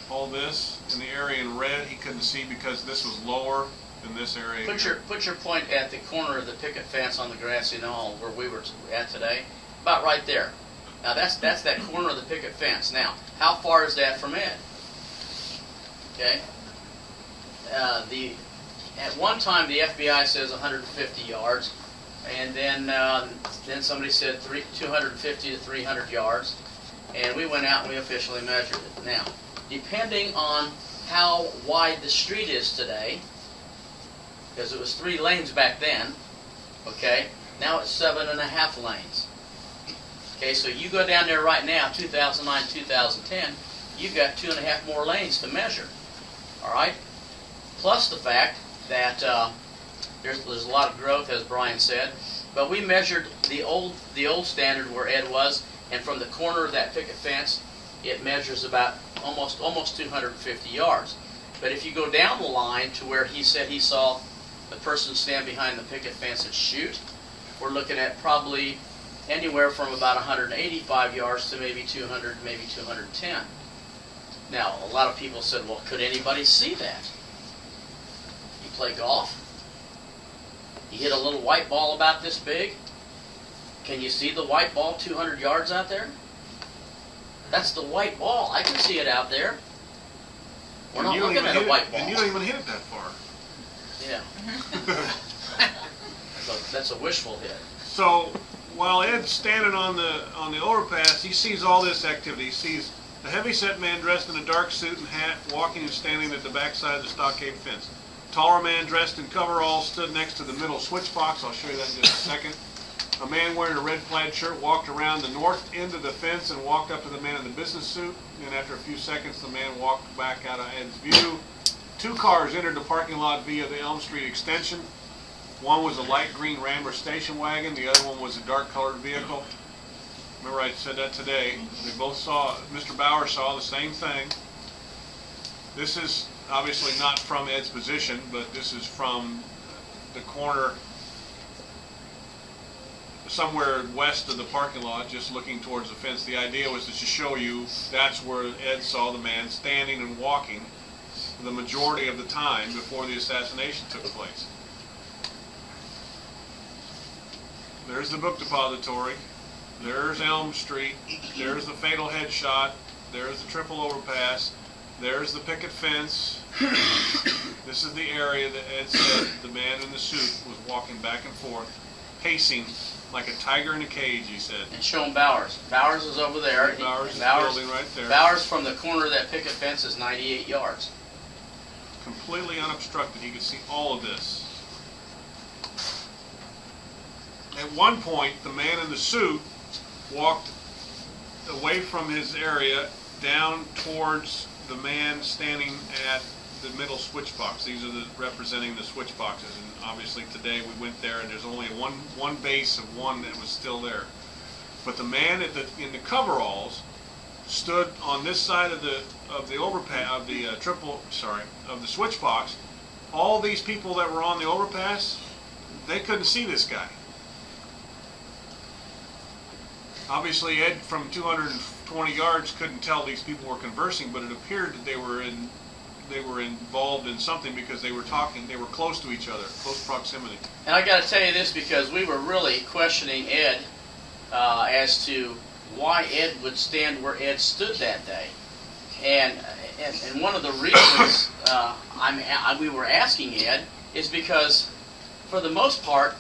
All this. And the area in red he couldn't see because this was lower than this area. Put your point at the corner of the picket fence on the grassy knoll where we were at today. About right there. Now that's that corner of the picket fence. Now, how far is that from Ed? Okay. At one time the FBI says 150 yards, and then somebody said 250 to 300 yards, and we went out and we officially measured it. Now, depending on how wide the street is today, because it was 3 lanes back then, okay, now it's 7.5 lanes. Okay, so you go down there right now, 2009, 2010, you've got 2.5 more lanes to measure. All right, plus the fact that there's a lot of growth, as Brian said, but we measured the old standard where Ed was, and from the corner of that picket fence, it measures about almost 250 yards. But if you go down the line to where he said he saw the person stand behind the picket fence and shoot, we're looking at probably anywhere from about 185 yards to maybe 200, maybe 210. Now, a lot of people said, well, could anybody see that? You play golf? You hit a little white ball about this big? Can you see the white ball 200 yards out there? That's the white ball. I can see it out there. We're not looking at a white ball. And you don't even hit it that far. Yeah. That's a wishful hit. So while Ed's standing on the overpass, he sees all this activity. He sees a heavy-set man dressed in a dark suit and hat walking and standing at the backside of the stockade fence. A taller man dressed in coveralls stood next to the middle switch box. I'll show you that in just a second. A man wearing a red plaid shirt walked around the north end of the fence and walked up to the man in the business suit. And after a few seconds, the man walked back out of Ed's view. 2 cars entered the parking lot via the Elm Street extension. One was a light green Rambler station wagon. The other one was a dark colored vehicle. Remember I said that today. They both saw, Mr. Bauer saw the same thing. This is obviously not from Ed's position, but this is from the corner somewhere west of the parking lot, just looking towards the fence. The idea was to show you that's where Ed saw the man standing and walking the majority of the time before the assassination took place. There's the book depository. There's Elm Street. There's the fatal headshot. There's the triple overpass. There's the picket fence. This is the area that Ed said the man in the suit was walking back and forth, pacing like a tiger in a cage, he said. And show him Bowers. Bowers is over there. Bowers is building right there. Bowers from the corner of that picket fence is 98 yards. Completely unobstructed. He could see all of this. At one point, the man in the suit walked away from his area down towards the man standing at the middle switch box. These are representing the switch boxes, and obviously today we went there and there's only one base of one that was still there. But the man in the coveralls stood on this side of the overpass of the switch box. All these people that were on the overpass, they couldn't see this guy. Obviously, Ed from 220 yards couldn't tell these people were conversing, but it appeared that they were involved in something because they were talking. They were close to each other, close proximity. And I got to tell you this because we were really questioning Ed as to why Ed would stand where Ed stood that day, and one of the reasons we were asking Ed is because, for the most part,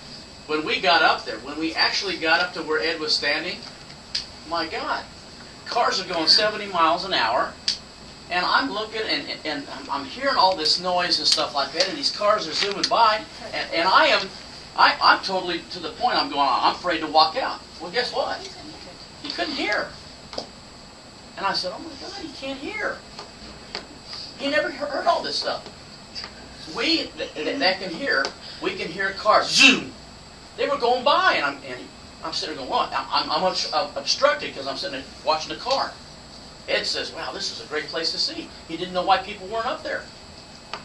when we got up there, when we actually got up to where Ed was standing, my God, cars are going 70 miles an hour, and I'm looking and I'm hearing all this noise and stuff like that, and these cars are zooming by, and I'm totally to the point. I'm afraid to walk out. Well, guess what? He couldn't hear, and I said, oh my God, he can't hear. He never heard all this stuff. We that can hear, we can hear cars zoom. They were going by, and I'm sitting there going, what? I'm obstructed because I'm sitting there watching the car. Ed says, wow, this is a great place to see. He didn't know why people weren't up there.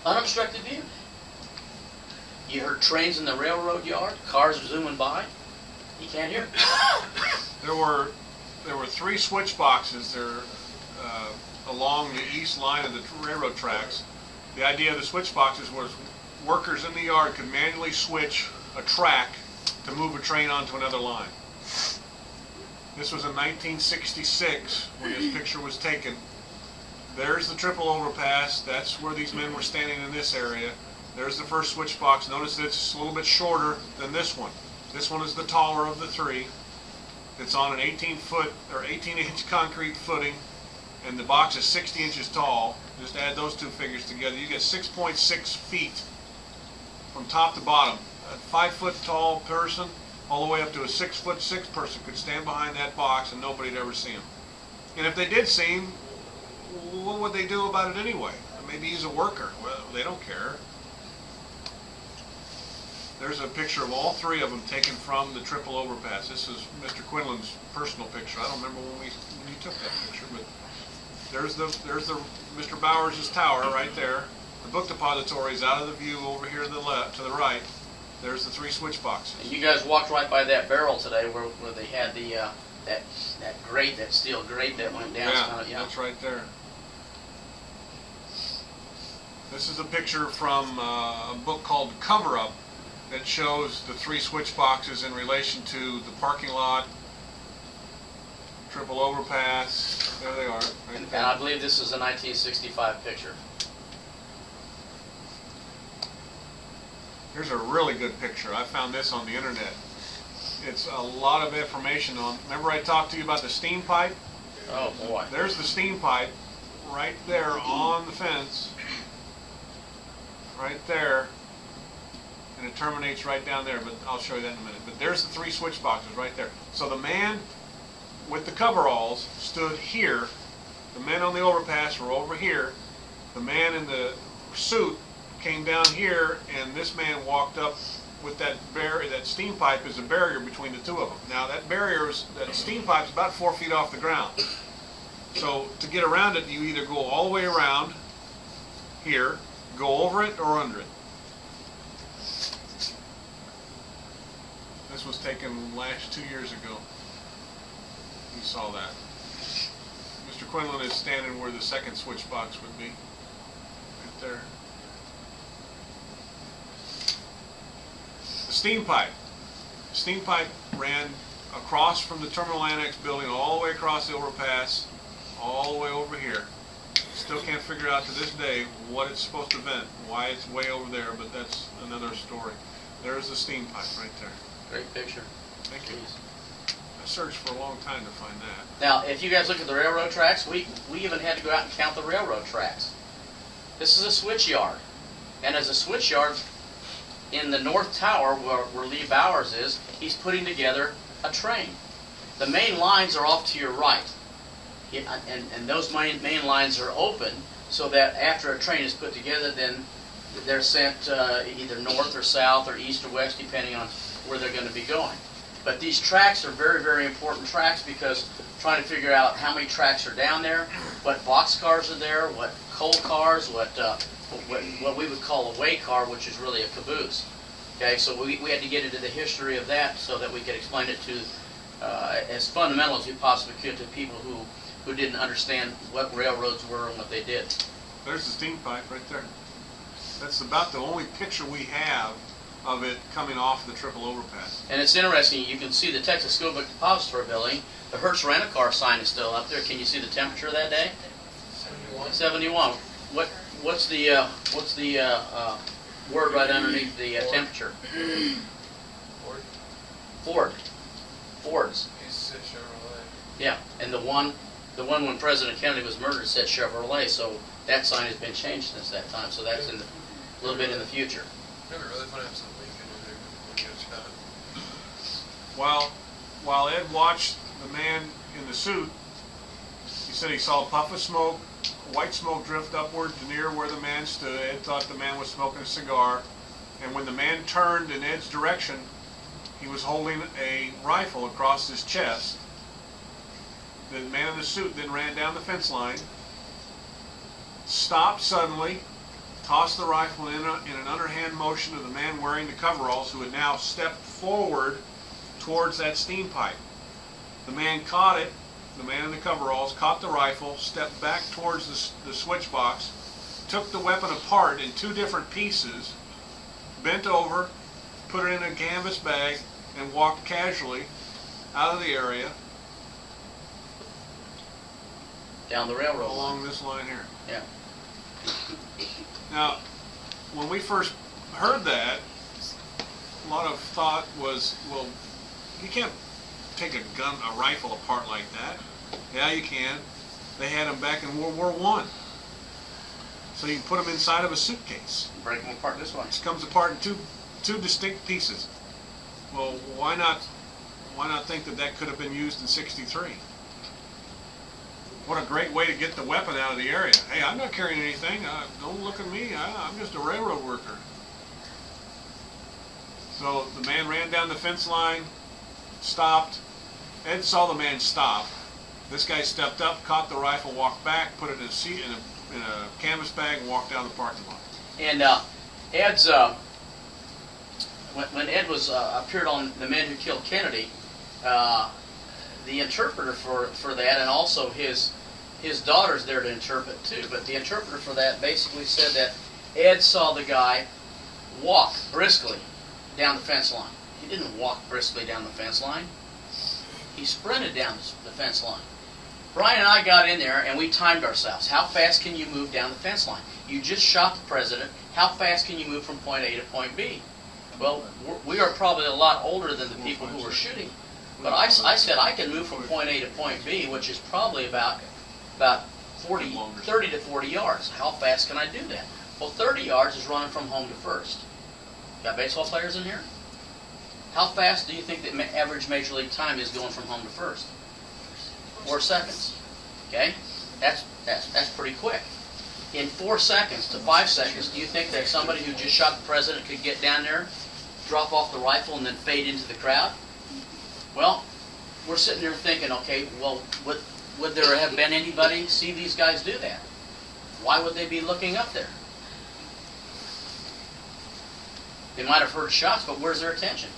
Unobstructed view. You heard trains in the railroad yard, cars zooming by. You can't hear. There were 3 switch boxes there along the east line of the railroad tracks. The idea of the switch boxes was workers in the yard could manually switch a track to move a train onto another line. This was in 1966 when this picture was taken. There's the triple overpass. That's where these men were standing in this area. There's the first switch box. Notice it's a little bit shorter than this one. This one is the taller of the 3. It's on an 18-foot or 18-inch concrete footing, and the box is 60 inches tall. Just add those 2 figures together, you get 6.6 feet from top to bottom. A 5-foot tall person all the way up to a 6'6" person could stand behind that box and nobody'd ever see him. And if they did see him, what would they do about it anyway? Maybe he's a worker. Well, they don't care. There's a picture of all 3 of them taken from the triple overpass. This is Mr. Quinlan's personal picture. I don't remember when you took that picture, but there's the Mr. Bowers' tower right there. The book depository is out of the view over here to the left, to the right. There's the 3 switch boxes. And you guys walked right by that barrel today, where they had the that grate, that steel grate that went down. Yeah, that's right there. This is a picture from a book called Cover Up that shows the 3 switch boxes in relation to the parking lot, triple overpass. There they are. Right And there. I believe this is a 1965 picture. Here's a really good picture. I found this on the internet. It's a lot of information on. Remember I talked to you about the steam pipe? Oh boy. There's the steam pipe right there on the fence. Right there. And it terminates right down there, but I'll show you that in a minute. But there's the 3 switch boxes right there. So the man with the coveralls stood here. The men on the overpass were over here. The man in the suit came down here, and this man walked up with that barrier. That steam pipe is a barrier between the 2 of them. Now that that steam pipe is about 4 feet off the ground. So to get around it, you either go all the way around here, go over it, or under it. This was taken 2 years ago. You saw that. Mr. Quinlan is standing where the second switch box would be. Right there. The steam pipe. The steam pipe ran across from the Terminal Annex building all the way across the overpass, all the way over here. Still can't figure out to this day what it's supposed to vent, why it's way over there, but that's another story. There's the steam pipe right there. Great picture. Thank you. I searched for a long time to find that. Now, if you guys look at the railroad tracks, we even had to go out and count the railroad tracks. This is a switch yard. And as a switch yard, in the north tower where Lee Bowers is, he's putting together a train. The main lines are off to your right. And those main lines are open so that after a train is put together, then they're sent either north or south or east or west, depending on where they're going to be going. But these tracks are very, very important tracks because trying to figure out how many tracks are down there, what box cars are there, what coal cars, what we would call a way car, which is really a caboose. Okay, so we had to get into the history of that so that we could explain it to as fundamental as we possibly could to people who didn't understand what railroads were and what they did. There's the steam pipe right there. That's about the only picture we have of it coming off the triple overpass. And it's interesting, you can see the Texas School Book Depository building. The Hertz Rent-A-Car sign is still up there. Can you see the temperature that day? 71. What's the word right underneath the temperature? Ford's. Yeah, and the one when President Kennedy was murdered said Chevrolet, so that sign has been changed since that time. So that's a little bit in the future. While Ed watched the man in the suit, he said he saw a puff of smoke, white smoke drift upward to near where the man stood. Ed thought the man was smoking a cigar, and when the man turned in Ed's direction, he was holding a rifle across his chest. The man in the suit then ran down the fence line, stopped suddenly, tossed the rifle in an underhand motion to the man wearing the coveralls, who had now stepped forward towards that steam pipe. The man caught it, the man in the coveralls caught the rifle, stepped back towards the switch box, took the weapon apart in 2 different pieces, bent over, put it in a canvas bag, and walked casually out of the area Down the railroad along line. this line here. Yeah. Now, when we first heard that, a lot of thought was, well, you can't take a rifle apart like that. Yeah, you can. They had them back in World War I. So you can put them inside of a suitcase. Break them apart this way. It comes apart in two distinct pieces. Well, why not think that could have been used in '63? What a great way to get the weapon out of the area. Hey, I'm not carrying anything. Don't look at me. I'm just a railroad worker. So the man ran down the fence line, stopped. Ed saw the man stop. This guy stepped up, caught the rifle, walked back, put it in a seat in a canvas bag, and walked down the parking lot. And Ed's when Ed was appeared on The Men Who Killed Kennedy, the interpreter for that, and also his daughter's there to interpret too, but the interpreter for that basically said that Ed saw the guy walk briskly down the fence line. He didn't walk briskly down the fence line. He sprinted down the fence line. Brian and I got in there and we timed ourselves. How fast can you move down the fence line? You just shot the president. How fast can you move from point A to point B? Well, we are probably a lot older than the people who were shooting. But I said I can move from point A to point B, which is probably about 30 to 40 yards. How fast can I do that? Well, 30 yards is running from home to first. Got baseball players in here? How fast do you think that average Major League time is going from home to first? 4 seconds. Okay? That's pretty quick. In 4 seconds to 5 seconds, do you think that somebody who just shot the president could get down there, drop off the rifle, and then fade into the crowd? Well, we're sitting there thinking, okay, well, would there have been anybody see these guys do that? Why would they be looking up there? They might have heard shots, but where's their attention?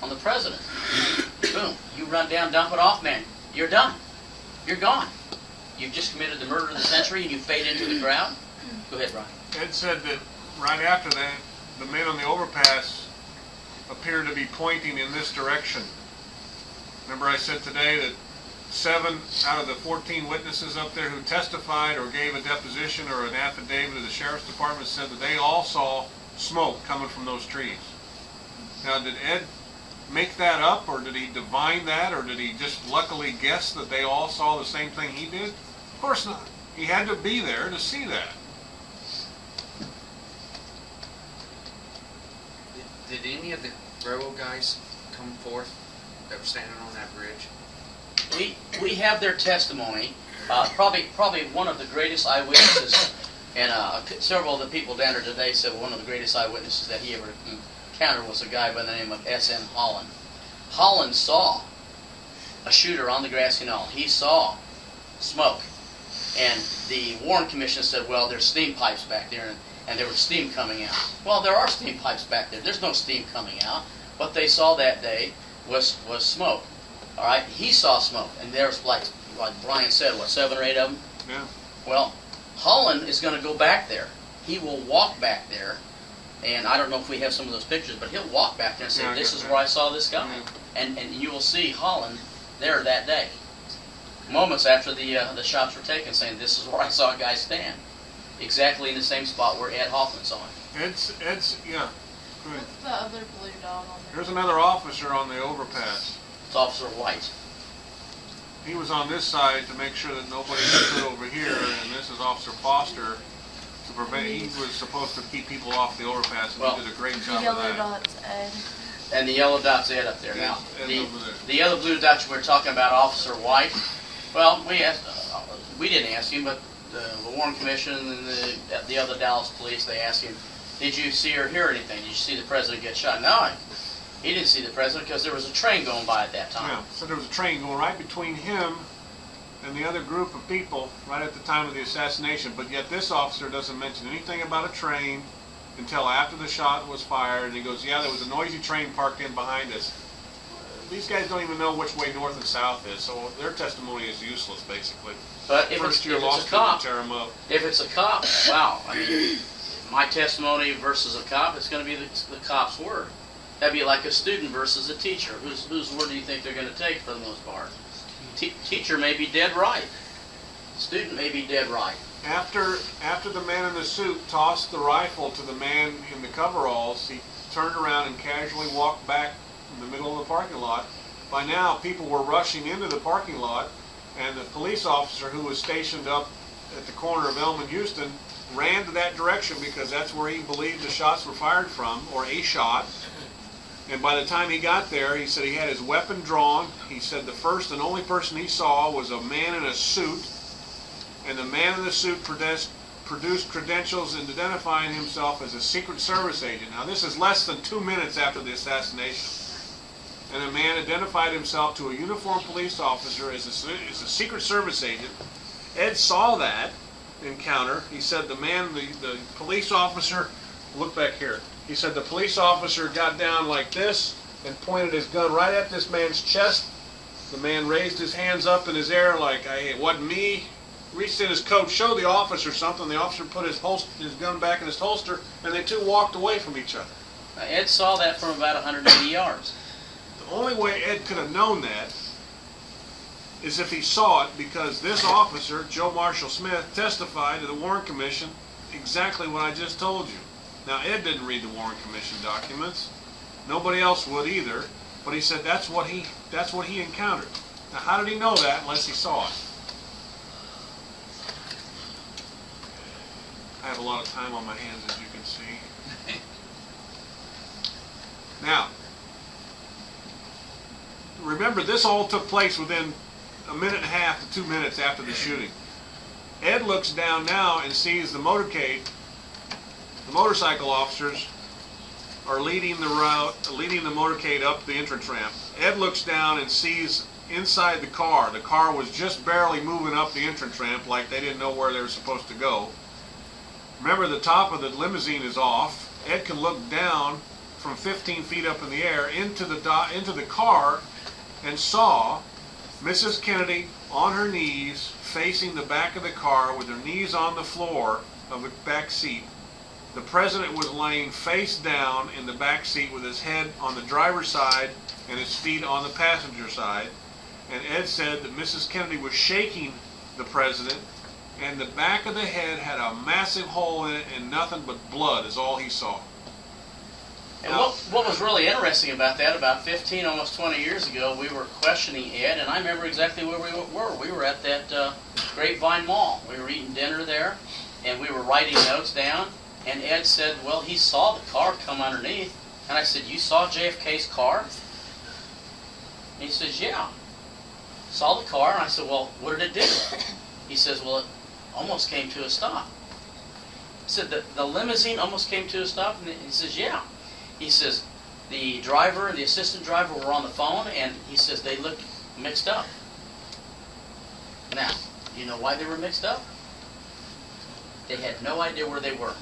On the president. Boom. You run down, dump it off, man. You're done. You're gone. You've just committed the murder of the century and you fade into the crowd? Go ahead, Brian. Ed said that right after that, the men on the overpass appeared to be pointing in this direction. Remember I said today that 7 out of the 14 witnesses up there who testified or gave a deposition or an affidavit to the sheriff's department said that they all saw smoke coming from those trees. Now, did Ed make that up, or did he divine that, or did he just luckily guess that they all saw the same thing he did? Of course not. He had to be there to see that. Did any of the railroad guys come forth that were standing on that bridge? We have their testimony. Probably one of the greatest eyewitnesses, and several of the people down there today said one of the greatest eyewitnesses that he ever encountered was a guy by the name of S.M. Holland. Holland saw a shooter on the grassy knoll. He saw smoke. And the Warren Commission said, well, there's steam pipes back there, and there was steam coming out. Well, there are steam pipes back there. There's no steam coming out. What they saw that day was smoke. All right, he saw smoke, and there's like Brian said, what, 7 or 8 of them? Yeah. Well, Holland is going to go back there. He will walk back there, and I don't know if we have some of those pictures, but he'll walk back there and say, this is where I saw this guy. And you will see Holland there that day, moments after the shots were taken, saying, this is where I saw a guy stand. Exactly in the same spot where Ed Hoffman saw him. Ed's, yeah. What's the other blue dot on there? There's another officer on the overpass. It's Officer White. He was on this side to make sure that nobody stood over here, and this is Officer Foster to prevent. He was supposed to keep people off the overpass, and he did a great job of Yellow that. dot's Ed. And the yellow dot's Ed up there. Now, Ed the other blue dot we're talking about, Officer White. Well, we didn't ask him, but the Warren Commission and the other Dallas police, they asked him, did you see or hear anything? Did you see the president get shot? No, he didn't see the president because there was a train going by at that time. Yeah, so there was a train going right between him and the other group of people right at the time of the assassination, but yet this officer doesn't mention anything about a train until after the shot was fired, and he goes, yeah, there was a noisy train parked in behind us. These guys don't even know which way north and south is, so their testimony is useless, basically. But if First it's, year if law it's a student cop, tear 'em up. if it's a cop, wow, I mean, my testimony versus a cop, it's going to be the cop's word. That'd be like a student versus a teacher. Whose word do you think they're going to take for the most part? Teacher may be dead right. Student may be dead right. After the man in the suit tossed the rifle to the man in the coveralls, he turned around and casually walked back in the middle of the parking lot. By now, people were rushing into the parking lot, and the police officer who was stationed up at the corner of Elm and Houston ran to that direction because that's where he believed the shots were fired from, or a shot. And by the time he got there, he said he had his weapon drawn. He said the first and only person he saw was a man in a suit, and the man in the suit produced credentials and identifying himself as a Secret Service agent. Now this is less than 2 minutes after the assassination. And a man identified himself to a uniformed police officer as a Secret Service agent. Ed saw that encounter. He said the police officer, look back here, he said the police officer got down like this and pointed his gun right at this man's chest. The man raised his hands up in his air like, hey, it wasn't me. Reached in his coat, showed the officer something. The officer put his gun back in his holster, and they two walked away from each other. Now, Ed saw that from about 180 yards. The only way Ed could have known that is if he saw it, because this officer, Joe Marshall Smith, testified to the Warren Commission exactly what I just told you. Now, Ed didn't read the Warren Commission documents. Nobody else would either. But he said that's what he encountered. Now, how did he know that unless he saw it? I have a lot of time on my hands, as you can see. Now, remember, this all took place within a minute and a half to 2 minutes after the shooting. Ed looks down now and sees the motorcade. The motorcycle officers are leading the motorcade up the entrance ramp. Ed looks down and sees inside the car. The car was just barely moving up the entrance ramp, like they didn't know where they were supposed to go. Remember, the top of the limousine is off. Ed can look down from 15 feet up in the air into the car and saw Mrs. Kennedy on her knees facing the back of the car with her knees on the floor of the back seat. The president was laying face down in the back seat with his head on the driver's side and his feet on the passenger side. And Ed said that Mrs. Kennedy was shaking the president, and the back of the head had a massive hole in it, and nothing but blood is all he saw. And what was really interesting about that, about 15, almost 20 years ago, we were questioning Ed, and I remember exactly where we were. We were at that Grapevine Mall. We were eating dinner there, and we were writing notes down, and Ed said, well, he saw the car come underneath. And I said, you saw JFK's car? And he says, yeah. Saw the car, and I said, well, what did it do? He says, well, it almost came to a stop. I said, the limousine almost came to a stop? And he says, yeah. He says, the driver and the assistant driver were on the phone, and he says they looked mixed up. Now, you know why they were mixed up? They had no idea where they were.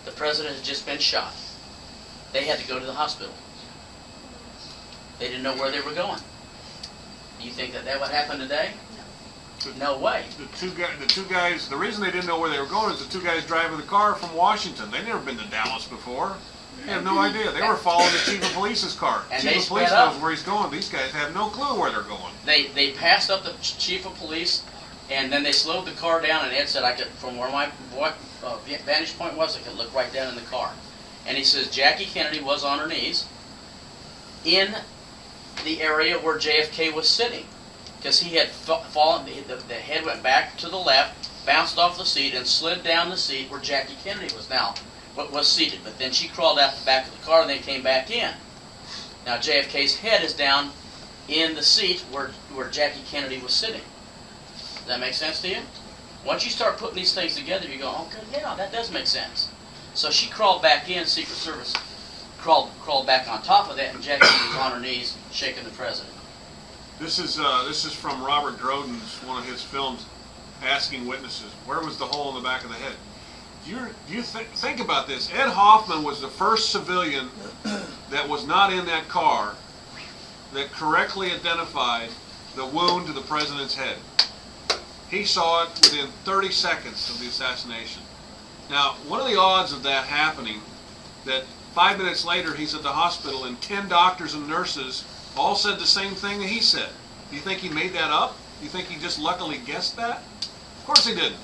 The president had just been shot. They had to go to the hospital. They didn't know where they were going. Do you think that would happen today? No way. The two guys, the reason they didn't know where they were going is the two guys driving the car from Washington. They'd never been to Dallas before. They had no idea. They were following the chief of police's car. And chief of police knows where he's going. These guys have no clue where they're going. They passed up the chief of police, and then they slowed the car down, and Ed said, I could, from where my vantage point was, I could look right down in the car. And he says Jackie Kennedy was on her knees in the area where JFK was sitting, because he had fallen, the head went back to the left, bounced off the seat, and slid down the seat where Jackie Kennedy was seated. But then she crawled out the back of the car and then came back in. Now JFK's head is down in the seat where Jackie Kennedy was sitting. Does that make sense to you? Once you start putting these things together, you go, okay, yeah, that does make sense. So she crawled back in, Secret Service crawled back on top of that, and Jackie was on her knees shaking the president. This is from Robert Groden's, one of his films, asking witnesses, where was the hole in the back of the head? Do you think about this? Ed Hoffman was the first civilian that was not in that car that correctly identified the wound to the president's head. He saw it within 30 seconds of the assassination. Now, what are the odds of that happening, that 5 minutes later he's at the hospital and 10 doctors and nurses all said the same thing that he said? Do you think he made that up? Do you think he just luckily guessed that? Of course he didn't.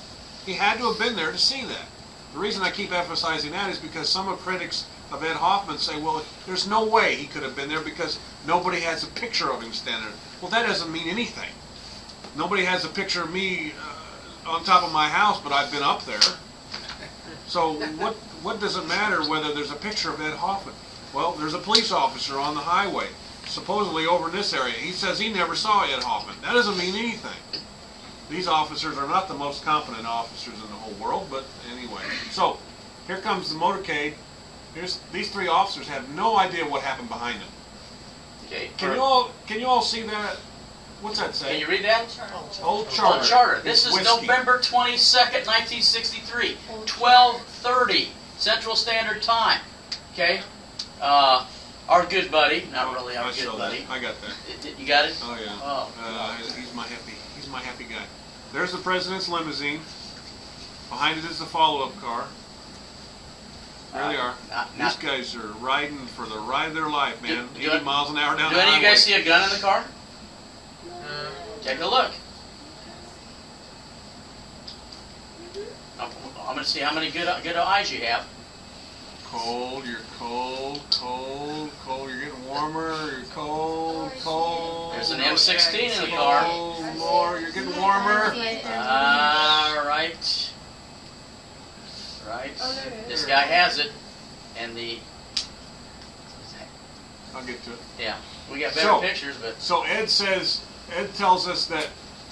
He had to have been there to see that. The reason I keep emphasizing that is because some of critics of Ed Hoffman say, well, there's no way he could have been there because nobody has a picture of him standing there. Well, that doesn't mean anything. Nobody has a picture of me on top of my house, but I've been up there. So what does it matter whether there's a picture of Ed Hoffman? Well, there's a police officer on the highway, supposedly over in this area. He says he never saw Ed Hoffman. That doesn't mean anything. These officers are not the most competent officers in the whole world, but anyway. So, here comes the motorcade. These three officers have no idea what happened behind them. Okay. Can you all see that? What's that say? Can you read that? Old Charter. Old Charter. This is Whiskey. November 22nd, 1963, 12:30 Central Standard Time. Okay. Our good buddy, not really our good buddy. I got that. You got it? Oh yeah. Oh. He's my happy guy. There's the president's limousine. Behind it is the follow-up car. There they are. These guys are riding for the ride of their life, man. 80 miles an hour down the highway. Do any of you guys see a gun in the car? Take a look. I'm going to see how many good eyes you have. Cold, you're cold, cold, cold. You're getting warmer. You're cold, cold. There's an M16 in the car. Cold, more. You're getting warmer. Right. Right. This guy has it, and the. I'll get to it. Yeah, we got better pictures, but. So Ed tells us that,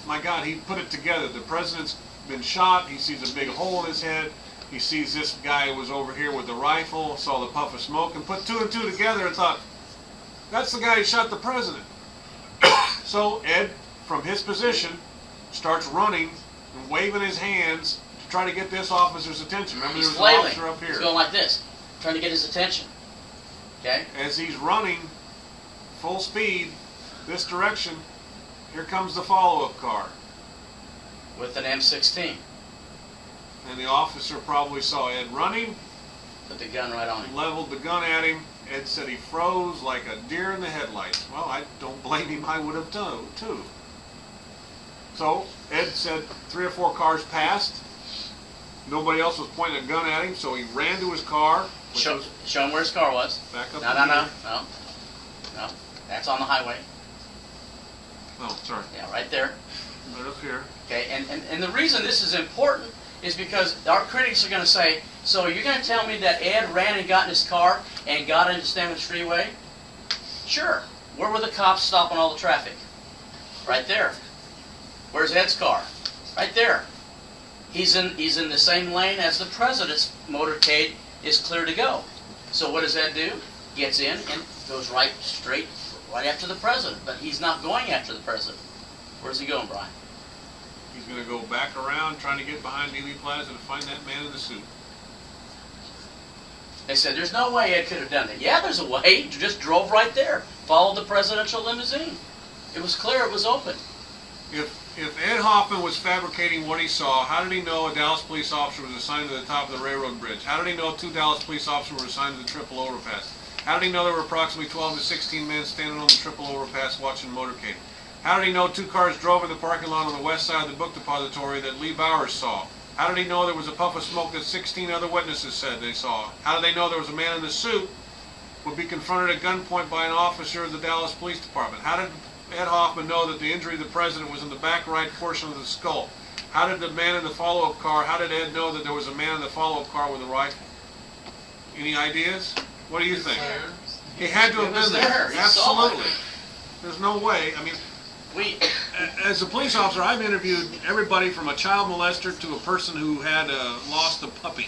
my God, he put it together. The president's been shot. He sees a big hole in his head. He sees this guy was over here with the rifle, saw the puff of smoke, and put two and two together and thought, that's the guy who shot the president. So Ed, from his position, starts running and waving his hands to try to get this officer's attention. Remember, He's there was an flailing. officer up here. He's going like this, trying to get his attention. Okay? As he's running full speed this direction, here comes the follow-up car. With an M16. And the officer probably saw Ed running. Put the gun right on him. Leveled the gun at him. Ed said he froze like a deer in the headlights. Well, I don't blame him. I would have too. So Ed said 3 or 4 cars passed. Nobody else was pointing a gun at him, so he ran to his car. Show him where his car was. Back up. No. That's on the highway. Oh, sorry. Yeah, right there. Right up here. Okay, and the reason this is important is because our critics are going to say, so you're going to tell me that Ed ran and got in his car and got into Stamford Freeway? Sure. Where were the cops stopping all the traffic? Right there. Where's Ed's car? Right there. He's in the same lane as the president's motorcade is clear to go. So what does Ed do? Gets in and goes right after the president. But he's not going after the president. Where's he going, Brian? He's going to go back around trying to get behind Dealey Plaza to find that man in the suit. They said, there's no way Ed could have done that. Yeah, there's a way. He just drove right there. Followed the presidential limousine. It was clear. It was open. If Ed Hoffman was fabricating what he saw, how did he know a Dallas police officer was assigned to the top of the railroad bridge? How did he know 2 Dallas police officers were assigned to the triple overpass? How did he know there were approximately 12 to 16 men standing on the triple overpass watching the motorcade? How did he know 2 cars drove in the parking lot on the west side of the book depository that Lee Bowers saw? How did he know there was a puff of smoke that 16 other witnesses said they saw? How did they know there was a man in the suit would be confronted at gunpoint by an officer of the Dallas Police Department? How did Ed Hoffman know that the injury to the president was in the back right portion of the skull? How did the man in the follow-up car, how did Ed know that there was a man in the follow-up car with a rifle? Any ideas? What do you think? He had to have been there. Absolutely. There's no way. I mean, as a police officer, I've interviewed everybody from a child molester to a person who had lost a puppy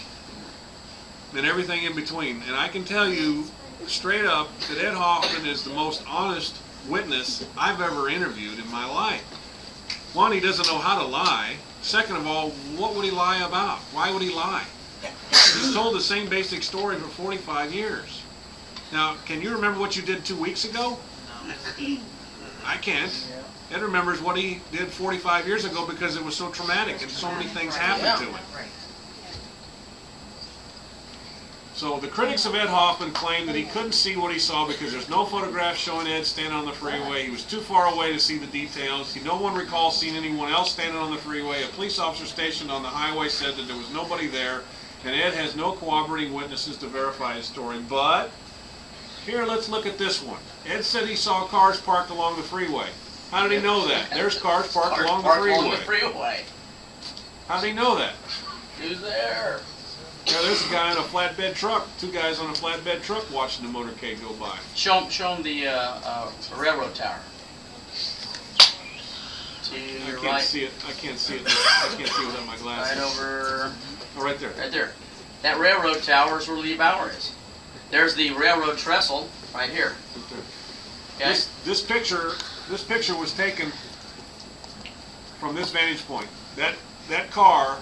and everything in between. And I can tell you straight up that Ed Hoffman is the most honest witness I've ever interviewed in my life. One, he doesn't know how to lie. Second of all, what would he lie about? Why would he lie? He's told the same basic story for 45 years. Now, can you remember what you did 2 weeks ago? I can't. Ed remembers what he did 45 years ago because it was so traumatic and so many things happened to him. So the critics of Ed Hoffman claim that he couldn't see what he saw because there's no photographs showing Ed standing on the freeway. He was too far away to see the details. No one recalls seeing anyone else standing on the freeway. A police officer stationed on the highway said that there was nobody there, and Ed has no corroborating witnesses to verify his story. But here, let's look at this one. Ed said he saw cars parked along the freeway. How did he know that? There's cars parked along the freeway. How did he know that? Who's there? Yeah, there's a guy on a flatbed truck. Two guys on a flatbed truck watching the motorcade go by. Show him the railroad tower. I can't see it. I can't see it. I can't see it without my glasses. Right over. Oh, right there. Right there. That railroad tower is where Lee Bower is. There's the railroad trestle right here. Okay. This picture was taken from this vantage point. That car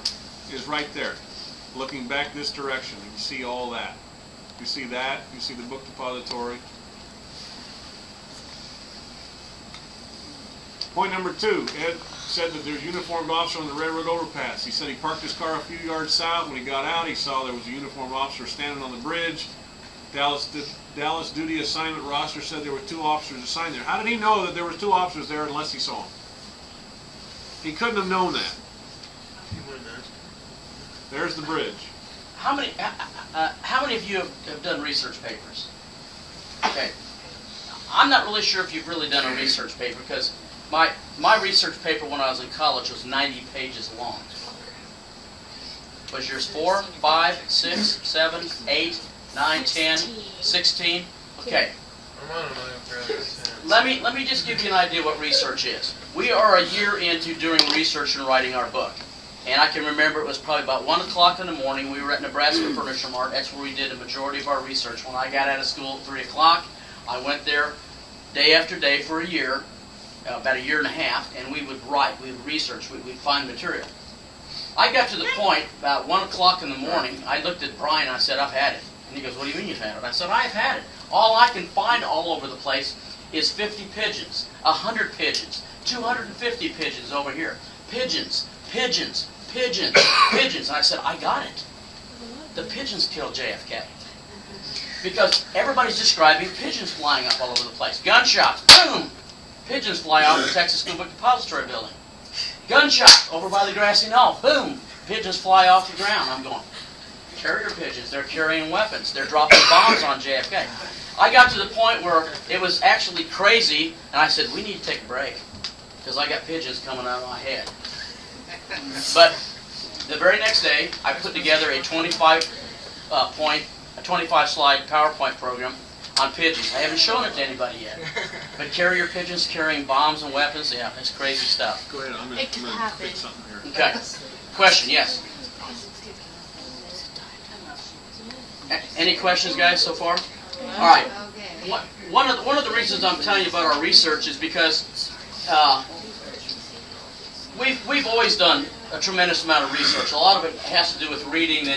is right there, looking back this direction. You can see all that. You see that. You see the book depository. Point number 2. Ed said that there's a uniformed officer on the railroad overpass. He said he parked his car a few yards south. When he got out, he saw there was a uniformed officer standing on the bridge. Dallas duty assignment roster said there were 2 officers assigned there. How did he know that there were 2 officers there unless he saw them? He couldn't have known that. There's the bridge. How many of you have done research papers? Okay. I'm not really sure if you've really done a research paper because my research paper when I was in college was 90 pages long. Was yours 4, 5, 6, 7, 8, 9, 10, 16? Okay. Let me just give you an idea what research is. We are a year into doing research and writing our book. And I can remember it was probably about 1 o'clock in the morning. We were at Nebraska Furniture Mart. That's where we did a majority of our research. When I got out of school at 3 o'clock, I went there day after day for a year, about a year and a half, and we would write, we would research, we'd find material. I got to the point, about 1 o'clock in the morning, I looked at Brian and I said, I've had it. And he goes, what do you mean you've had it? I said, I've had it. All I can find all over the place is 50 pigeons, 100 pigeons, 250 pigeons over here. Pigeons, pigeons, pigeons, pigeons. And I said, I got it. The pigeons killed JFK. Because everybody's describing pigeons flying up all over the place. Gunshots, boom! Pigeons fly off the Texas School Book Depository building. Gunshots over by the grassy knoll, boom! Pigeons fly off the ground. I'm going, carrier pigeons, they're carrying weapons. They're dropping bombs on JFK. I got to the point where it was actually crazy, and I said, we need to take a break. Because I got pigeons coming out of my head. But the very next day, I put together a 25 slide PowerPoint program on pigeons. I haven't shown it to anybody yet. But carrier pigeons carrying bombs and weapons, yeah, it's crazy stuff. Go ahead, I'm going to fix something here. Okay. Question, yes? Any questions, guys, so far? All right. One of the reasons I'm telling you about our research is because we've always done a tremendous amount of research. A lot of it has to do with reading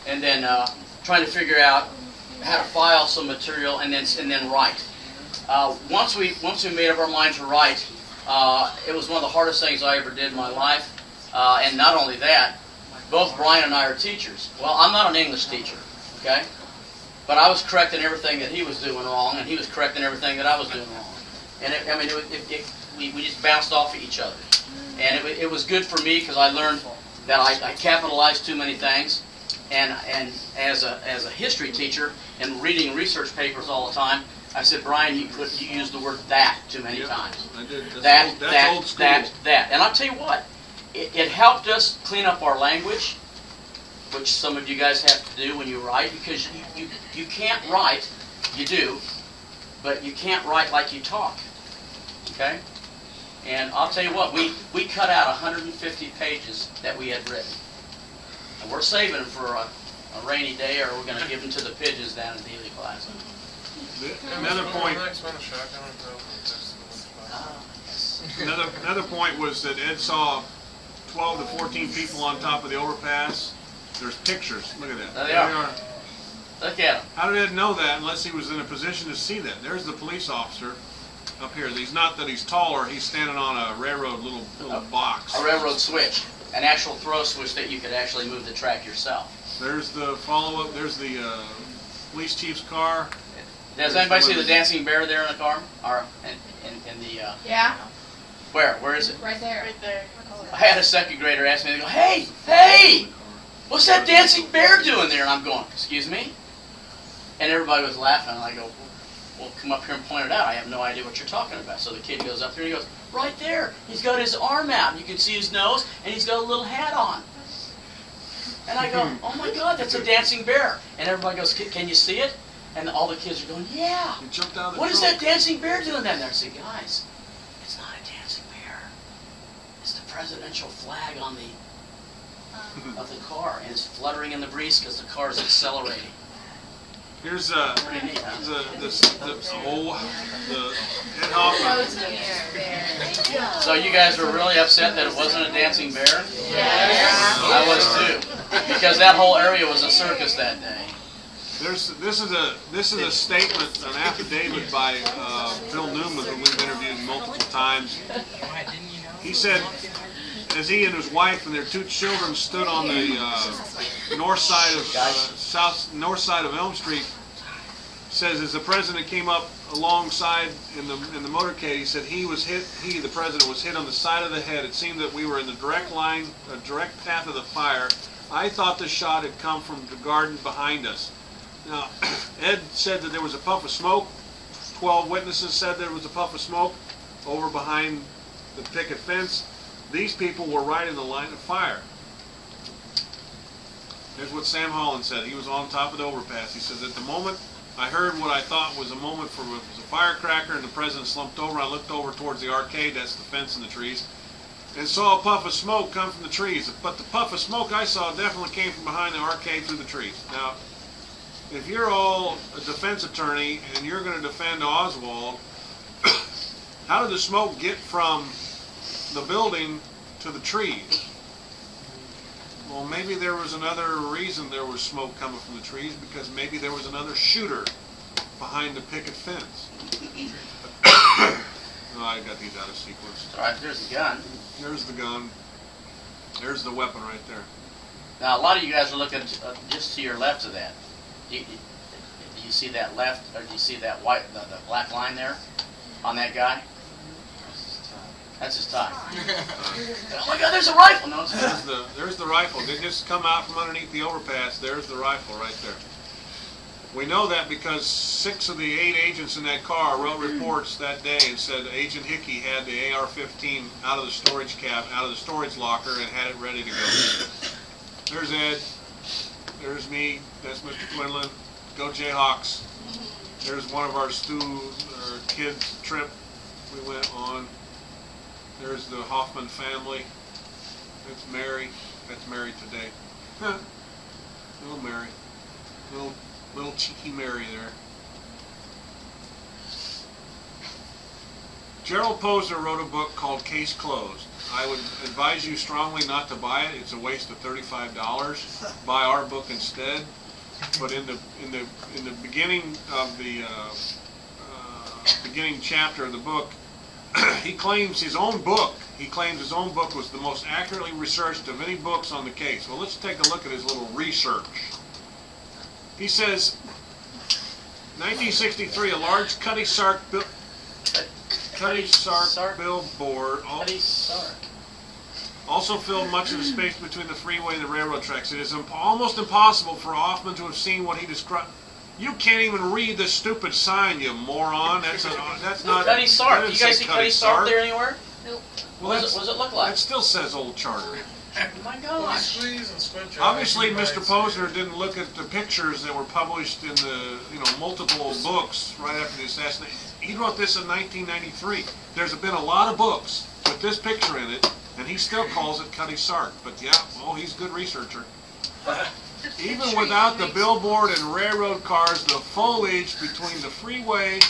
and then trying to figure out how to file some material and then write. Once we made up our mind to write, it was one of the hardest things I ever did in my life. And not only that, both Brian and I are teachers. Well, I'm not an English teacher, okay? But I was correcting everything that he was doing wrong, and he was correcting everything that I was doing wrong. And we just bounced off of each other. And it was good for me because I learned that I capitalized too many things. And as a history teacher and reading research papers all the time, I said, Brian, you used the word "that" too many times. I did. That's old school. That. And I'll tell you what, it helped us clean up our language, which some of you guys have to do when you write, because you can't write, you do, but you can't write like you talk. Okay? And I'll tell you what, we cut out 150 pages that we had written. And we're saving them for a rainy day, or we're going to give them to the pigeons down in Dealey Plaza. Another point. Another point was that Ed saw 12 to 14 people on top of the overpass. There's pictures. Look at that. There they are. Look at him. How did Ed know that unless he was in a position to see that? There's the police officer up here. He's not that he's taller. He's standing on a railroad little box. A railroad switch. An actual throw switch that you could actually move the track yourself. There's the follow-up. There's the police chief's car. Does anybody see the dancing bear there in the car? Or in the... Yeah. Where? Where is it? Right there. Right there. I had a second grader ask me, they go, hey, hey! What's that dancing bear doing there? And I'm going, excuse me? And everybody was laughing. And I go, well, come up here and point it out. I have no idea what you're talking about. So the kid goes up there and he goes, right there. He's got his arm out. You can see his nose, and he's got a little hat on. And I go, oh my God, that's a dancing bear. And everybody goes, can you see it? And all the kids are going, yeah. He jumped out of the What is truck. that dancing bear doing down there? I said, guys, it's not a dancing bear. It's the presidential flag on the of the car, and it's fluttering in the breeze because the car is accelerating. Here's Pretty neat, huh? the Ed Hoffman. So you guys were really upset that it wasn't a dancing bear? Yes. I was too, because that whole area was a circus that day. This is a statement, an affidavit by Phil Newman, who we've interviewed multiple times. He said, as he and his wife and their 2 children stood on the north side of Elm Street, says as the president came up alongside in the motorcade, he said the president was hit on the side of the head. It seemed that we were in the direct path of the fire. I thought the shot had come from the garden behind us. Now, Ed said that there was a puff of smoke. 12 witnesses said there was a puff of smoke over behind the picket fence. These people were right in the line of fire. Here's what Sam Holland said. He was on top of the overpass. He says, at the moment, I heard what I thought was a moment for it was a firecracker, and the president slumped over. I looked over towards the arcade, that's the fence and the trees, and saw a puff of smoke come from the trees. But the puff of smoke I saw definitely came from behind the arcade through the trees. Now, if you're all a defense attorney and you're going to defend Oswald, how did the smoke get from the building to the trees? Well, maybe there was another reason there was smoke coming from the trees, because maybe there was another shooter behind the picket fence. No, I got these out of sequence. All right, there's the gun. There's the gun. There's the weapon right there. Now, a lot of you guys are looking just to your left of that. Do you see that left, or do you see that white, the black line there on that guy? That's his tie. Oh my God, there's a rifle! No, it's not. There's the rifle. They just come out from underneath the overpass. There's the rifle right there. We know that because 6 of the 8 agents in that car wrote reports that day and said Agent Hickey had the AR-15 out of the storage locker, and had it ready to go. There's Ed. There's me. That's Mr. Quinlan. Go Jayhawks. There's one of our kids' trip we went on. There's the Hoffman family. That's Mary. That's Mary today. Little Mary. Little cheeky Mary there. Gerald Posner wrote a book called Case Closed. I would advise you strongly not to buy it. It's a waste of $35. Buy our book instead. But in the beginning of the beginning chapter of the book, he claims his own book was the most accurately researched of any books on the case. Well, let's take a look at his little research. He says, 1963, a large Cutty Sark billboard also filled much of the space between the freeway and the railroad tracks. It is almost impossible for Hoffman to have seen what he described. You can't even read the stupid sign, you moron. That's not Cutty Sark. You guys see Cutty Sark there anywhere? Nope. What does it look like? It still says Old Charter. Oh my gosh. Obviously, Mr. Posner didn't look at the pictures that were published in the multiple books right after the assassination. He wrote this in 1993. There's been a lot of books with this picture in it, and he still calls it Cutty Sark. But yeah, well, he's a good researcher. Even without the billboard and railroad cars, the foliage between the freeway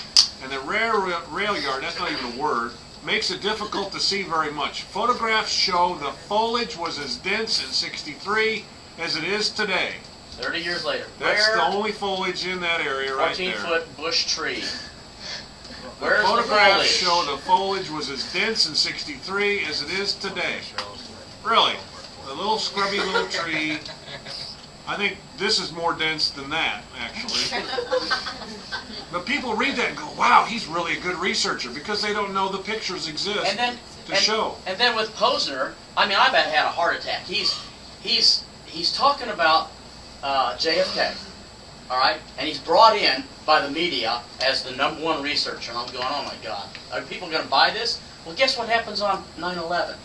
and the rail yard, that's not even a word, makes it difficult to see very much. Photographs show the foliage was as dense in '63 as it is today. 30 years later. That's the only foliage in that area right there. 14-foot bush tree. The Where's photographs the show the foliage was as dense in '63 as it is today. Really, a little scrubby little tree. I think this is more dense than that, actually. But people read that and go, wow, he's really a good researcher, because they don't know the pictures exist to show. And then with Posner, I mean, I bet had a heart attack. He's talking about JFK, all right? And he's brought in by the media as the #1 researcher. And I'm going, oh my God, are people going to buy this? Well, guess what happens on 9/11?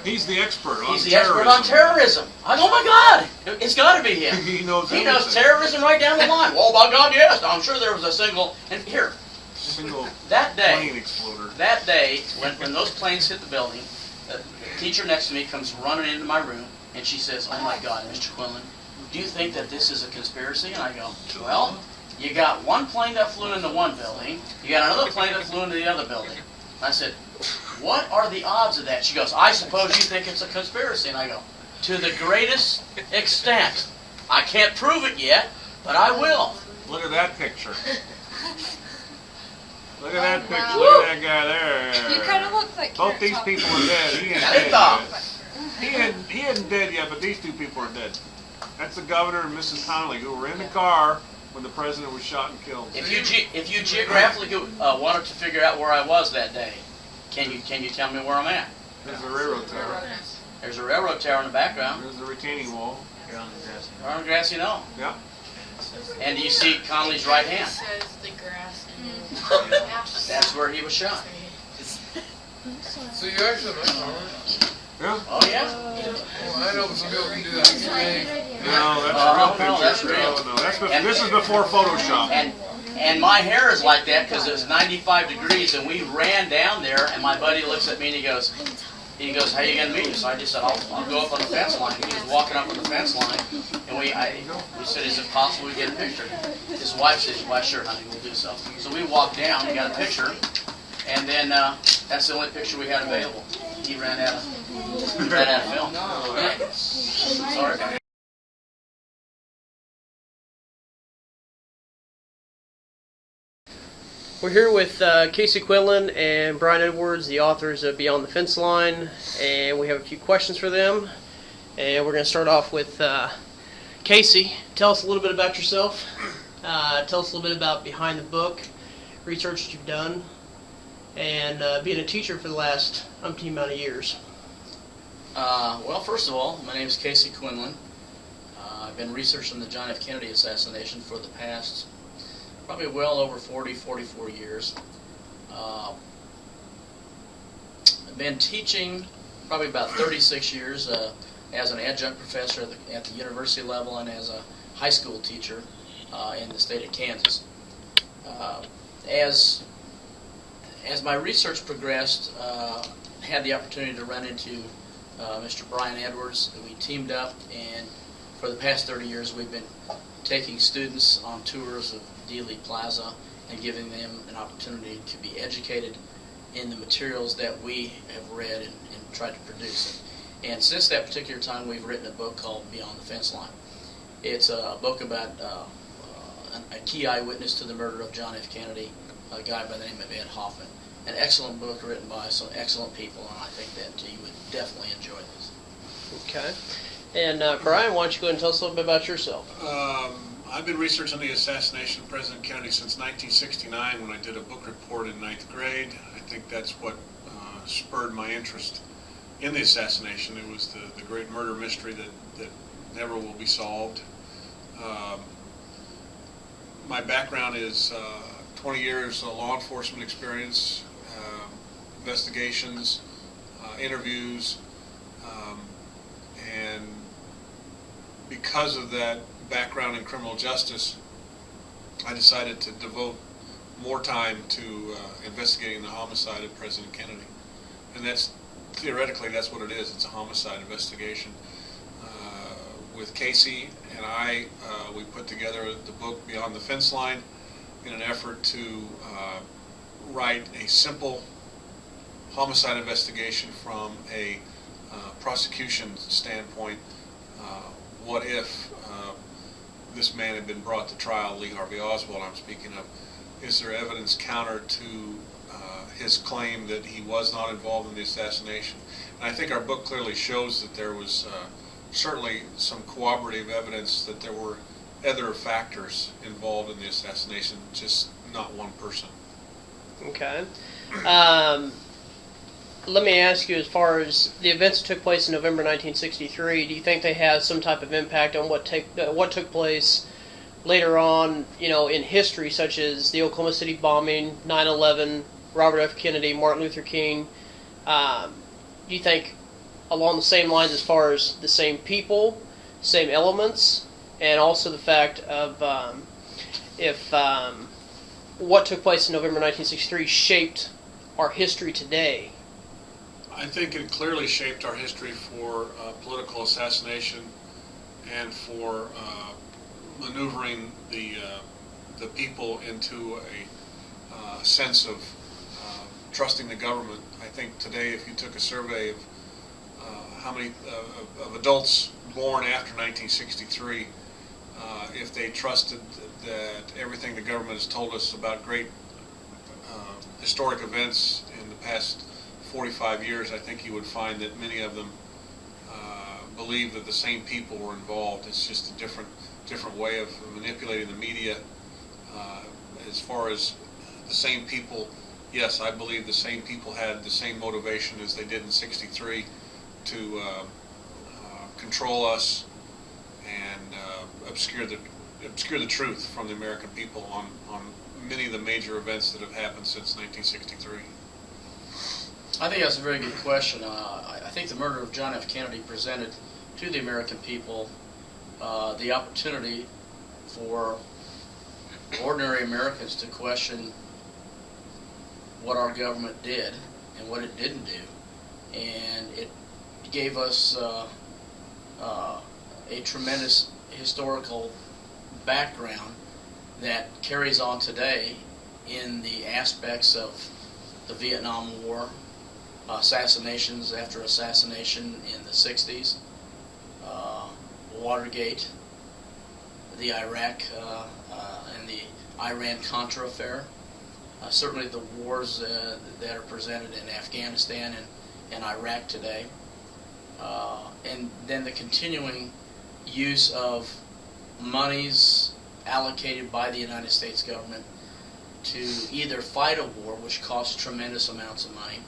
He's the expert on terrorism. He's the expert on terrorism. I go, oh my God, it's got to be him. He knows He knows terrorism right down the line. Oh my God, yes. I'm sure there was a single, and here, that day, plane exploder. That day, when those planes hit the building, the teacher next to me comes running into my room, and she says, oh my God, Mr. Quinlan, do you think that this is a conspiracy? And I go, well, you got one plane that flew into one building, you got another plane that flew into the other building. I said, what are the odds of that? She goes, I suppose you think it's a conspiracy. And I go, to the greatest extent. I can't prove it yet, but I will. Look at that picture. Look at that picture. Look at that guy there. You kind of look like both these people are dead. He ain't dead yet. He isn't dead yet, but these two people are dead. That's the governor and Mrs. Connolly, who were in the car when the president was shot and killed. If you geographically wanted to figure out where I was that day, can you tell me where I'm at? There's a railroad tower. There's a railroad tower in the background. There's a retaining wall. You're on the grassy knoll. On the grassy knoll. Yeah. And do you see Connolly's right hand? It says the grass. That's where he was shot. So you actually know, yeah. Oh yeah. Well, I know some people can do that. No, that's real picture. No, that's this is before Photoshop. And my hair is like that because it was 95 degrees, and we ran down there, and my buddy looks at me and he goes, how you gonna meet us? So I just said, I'll go up on the fence line. He was walking up on the fence line, and we said, is it possible we get a picture? His wife said, why sure, honey, we'll do so. So we walked down, and got a picture, and then that's the only picture we had available. He ran out of film. Sorry. We're here with Casey Quinlan and Brian Edwards, the authors of Beyond the Fence Line, and we have a few questions for them. And we're going to start off with Casey. Tell us a little bit about yourself. Tell us a little bit about behind the book, research that you've done, and being a teacher for the last umpteen amount of years. Well, first of all, my name is Casey Quinlan. I've been researching the John F. Kennedy assassination for the past probably well over 44 years. I've been teaching probably about 36 years as an adjunct professor at the university level and as a high school teacher in the state of Kansas. As my research progressed, I had the opportunity to run into Mr. Brian Edwards. We teamed up, and for the past 30 years we've been taking students on tours of Dealey Plaza and giving them an opportunity to be educated in the materials that we have read and tried to produce. And since that particular time, we've written a book called Beyond the Fence Line. It's a book about a key eyewitness to the murder of John F. Kennedy, a guy by the name of Ed Hoffman. An excellent book written by some excellent people, and I think that you would definitely enjoy this. Okay. And Brian, why don't you go ahead and tell us a little bit about yourself? I've been researching the assassination of President Kennedy since 1969 when I did a book report in 9th grade. I think that's what spurred my interest in the assassination. It was the great murder mystery that never will be solved. My background is 20 years of law enforcement experience, investigations, interviews, and because of that background in criminal justice, I decided to devote more time to investigating the homicide of President Kennedy. And that's, theoretically, that's what it is. It's a homicide investigation. With Casey and I, we put together the book Beyond the Fence Line in an effort to write a simple homicide investigation from a prosecution standpoint. What if this man had been brought to trial, Lee Harvey Oswald I'm speaking of? Is there evidence counter to his claim that he was not involved in the assassination? And I think our book clearly shows that there was certainly some corroborative evidence that there were other factors involved in the assassination, just not one person. Okay. Let me ask you, as far as the events that took place in November 1963, do you think they had some type of impact on what took place later on, in history, such as the Oklahoma City bombing, 9/11, Robert F. Kennedy, Martin Luther King? Do you think along the same lines as far as the same people, same elements, and also the fact of if what took place in November 1963 shaped our history today? I think it clearly shaped our history for political assassination and for maneuvering the people into a sense of trusting the government. I think today, if you took a survey of how many of adults born after 1963, if they trusted that everything the government has told us about great historic events in the past 45 years, I think you would find that many of them believe that the same people were involved. It's just a different way of manipulating the media. As far as the same people, yes, I believe the same people had the same motivation as they did in '63 to control us and obscure the truth from the American people on many of the major events that have happened since 1963. I think that's a very good question. I think the murder of John F. Kennedy presented to the American people the opportunity for ordinary Americans to question what our government did and what it didn't do. And it gave us a tremendous historical background that carries on today in the aspects of the Vietnam War, assassinations after assassination in the 60s, Watergate, the Iraq and the Iran-Contra affair, certainly the wars that are presented in Afghanistan and Iraq today, and then the continuing use of monies allocated by the United States government to either fight a war, which costs tremendous amounts of money,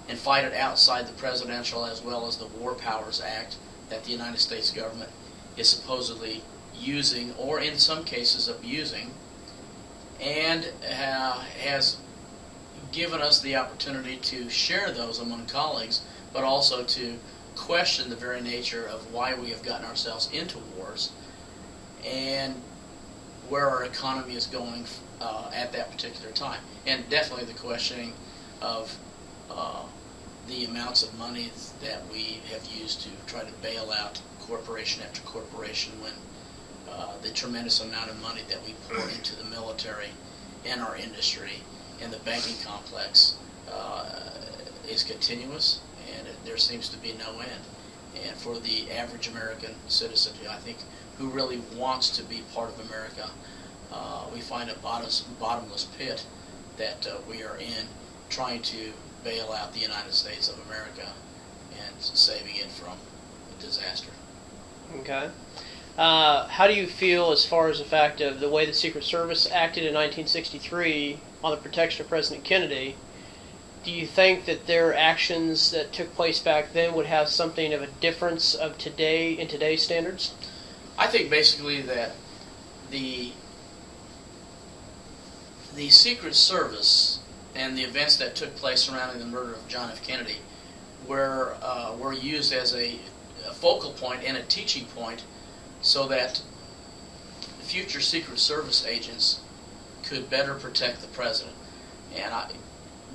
and fight it outside the Presidential as well as the War Powers Act that the United States government is supposedly using, or in some cases abusing, and has given us the opportunity to share those among colleagues, but also to question the very nature of why we have gotten ourselves into wars and where our economy is going at that particular time. And definitely the questioning of the amounts of money that we have used to try to bail out corporation after corporation, when the tremendous amount of money that we pour into the military and our industry and the banking complex is continuous, and there seems to be no end. And for the average American citizen, I think, who really wants to be part of America, we find a bottomless pit that we are in, trying to bail out the United States of America and saving it from a disaster. Okay. How do you feel as far as the fact of the way the Secret Service acted in 1963 on the protection of President Kennedy? Do you think that their actions that took place back then would have something of a difference of today in today's standards? I think basically that the Secret Service and the events that took place surrounding the murder of John F. Kennedy were used as a focal point and a teaching point so that future Secret Service agents could better protect the president. And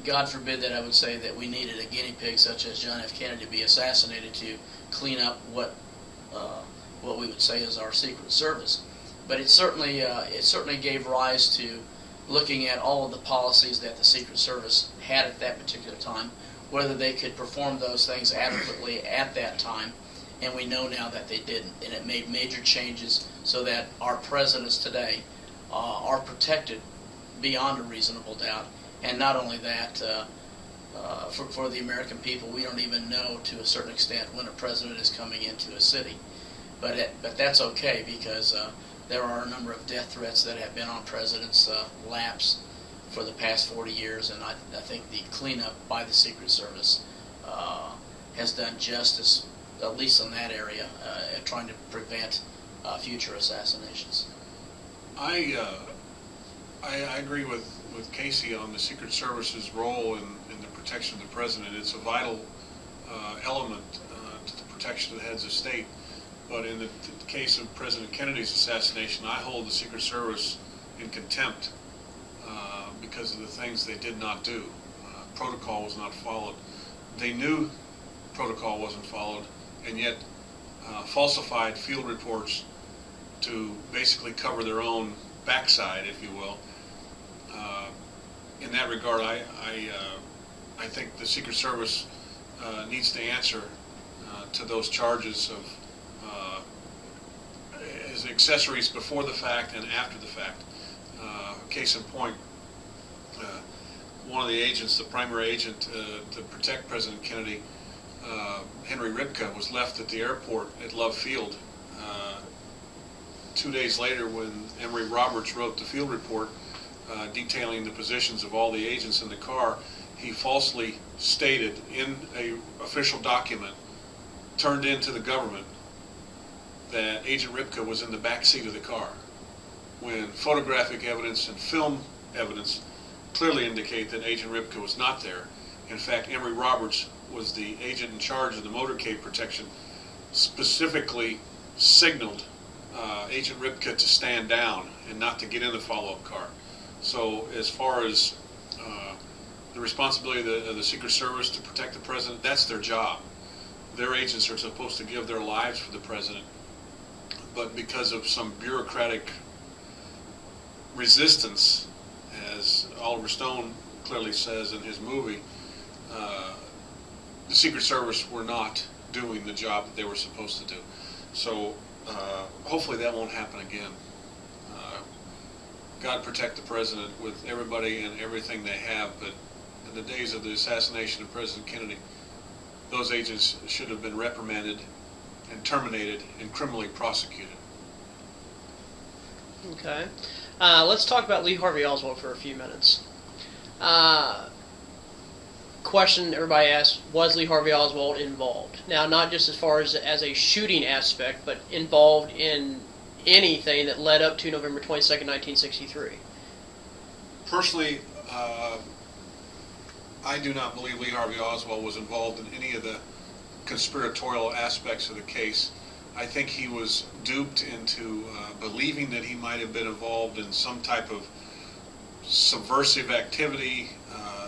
God forbid that I would say that we needed a guinea pig such as John F. Kennedy to be assassinated to clean up what we would say is our Secret Service. But it certainly gave rise to looking at all of the policies that the Secret Service had at that particular time, whether they could perform those things adequately at that time, and we know now that they didn't, and it made major changes so that our presidents today are protected beyond a reasonable doubt. And not only that, for the American people, we don't even know to a certain extent when a president is coming into a city. But that's okay, because there are a number of death threats that have been on presidents' laps for the past 40 years, and I think the cleanup by the Secret Service has done justice, at least in that area, at trying to prevent future assassinations. I agree with Casey on the Secret Service's role in the protection of the president. It's a vital element to the protection of the heads of state. But in the case of President Kennedy's assassination, I hold the Secret Service in contempt because of the things they did not do. Protocol was not followed. They knew protocol wasn't followed, and yet falsified field reports to basically cover their own backside, if you will. In that regard, I think the Secret Service needs to answer to those charges of as accessories before the fact and after the fact. Case in point, one of the agents, the primary agent to protect President Kennedy, Henry Ripka, was left at the airport at Love Field. 2 days later, when Emory Roberts wrote the field report detailing the positions of all the agents in the car, he falsely stated in an official document turned into the government that Agent Ripka was in the back seat of the car, when photographic evidence and film evidence clearly indicate that Agent Ripka was not there. In fact, Emory Roberts was the agent in charge of the motorcade protection, specifically signaled Agent Ripka to stand down and not to get in the follow-up car. So as far as the responsibility of the Secret Service to protect the president, that's their job. Their agents are supposed to give their lives for the president, but because of some bureaucratic resistance, as Oliver Stone clearly says in his movie, the Secret Service were not doing the job that they were supposed to do. So hopefully that won't happen again. God protect the president with everybody and everything they have, but in the days of the assassination of President Kennedy, those agents should have been reprimanded and terminated and criminally prosecuted. Okay. Let's talk about Lee Harvey Oswald for a few minutes. Question everybody asks, was Lee Harvey Oswald involved? Now, not just as far as a shooting aspect, but involved in anything that led up to November 22nd, 1963. Personally, I do not believe Lee Harvey Oswald was involved in any of the conspiratorial aspects of the case. I think he was duped into believing that he might have been involved in some type of subversive activity.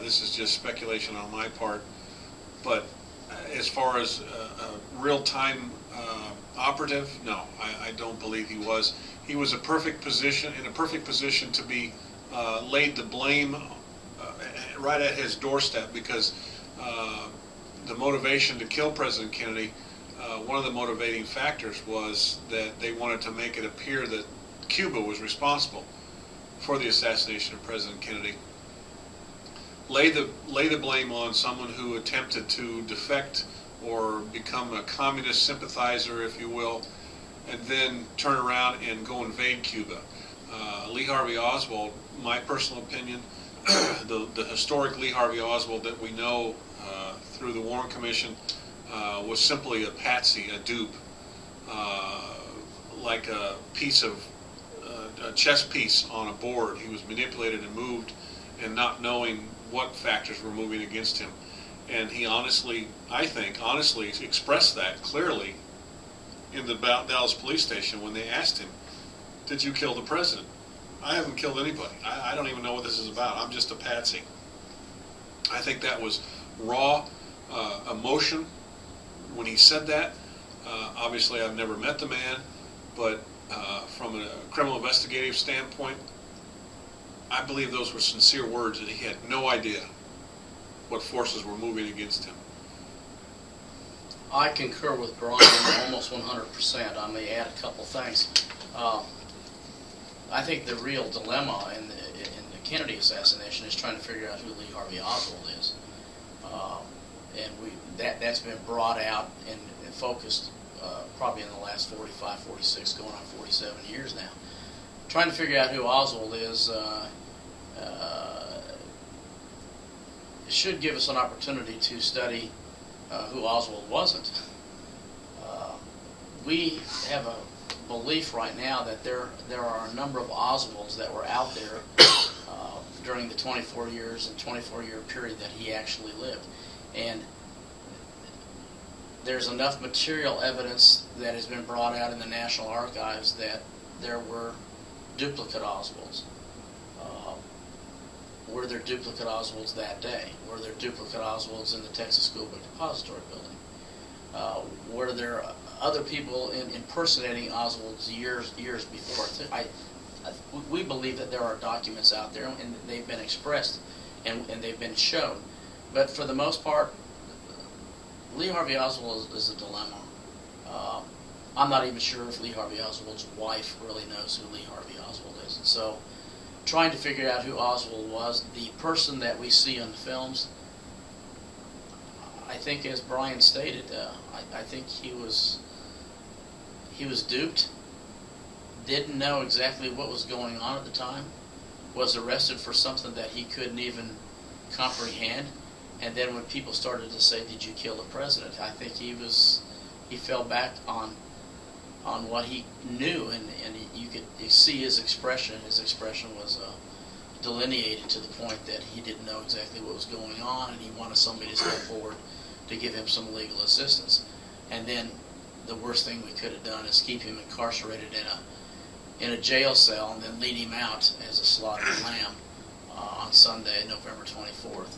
This is just speculation on my part. But as far as a real-time operative, no, I don't believe he was. He was in a perfect position to be laid the blame right at his doorstep, because the motivation to kill President Kennedy, one of the motivating factors was that they wanted to make it appear that Cuba was responsible for the assassination of President Kennedy. Lay the blame on someone who attempted to defect or become a communist sympathizer, if you will, and then turn around and go invade Cuba. Lee Harvey Oswald, my personal opinion, the historic Lee Harvey Oswald that we know through the Warren Commission was simply a patsy, a dupe, like a piece of a chess piece on a board. He was manipulated and moved, and not knowing what factors were moving against him. And he honestly expressed that clearly in the Dallas police station when they asked him, "Did you kill the president?" "I haven't killed anybody. I don't even know what this is about. I'm just a patsy." I think that was raw emotion when he said that. Obviously, I've never met the man, but from a criminal investigative standpoint, I believe those were sincere words, that he had no idea what forces were moving against him. I concur with Brian almost 100%. I may add a couple things. I think the real dilemma in the Kennedy assassination is trying to figure out who Lee Harvey Oswald is. And that's been brought out and focused probably in the last 45, 46, going on 47 years now. Trying to figure out who Oswald is should give us an opportunity to study who Oswald wasn't. We have a belief right now that there are a number of Oswalds that were out there during the 24 years and 24-year period that he actually lived. And there's enough material evidence that has been brought out in the National Archives that there were duplicate Oswalds. Were there duplicate Oswalds that day? Were there duplicate Oswalds in the Texas School Book Depository building? Were there other people impersonating Oswalds years before? We believe that there are documents out there, and they've been expressed, and they've been shown. But for the most part, Lee Harvey Oswald is a dilemma. I'm not even sure if Lee Harvey Oswald's wife really knows who Lee Harvey Oswald is. And so trying to figure out who Oswald was, the person that we see on the films, I think, as Brian stated, I think he was duped, didn't know exactly what was going on at the time, was arrested for something that he couldn't even comprehend, and then when people started to say, "Did you kill the president?" I think he fell back on what he knew, and you could see his expression. His expression was delineated to the point that he didn't know exactly what was going on, and he wanted somebody to step forward to give him some legal assistance. And then the worst thing we could have done is keep him incarcerated in a jail cell and then lead him out as a slaughtered lamb on Sunday, November 24th,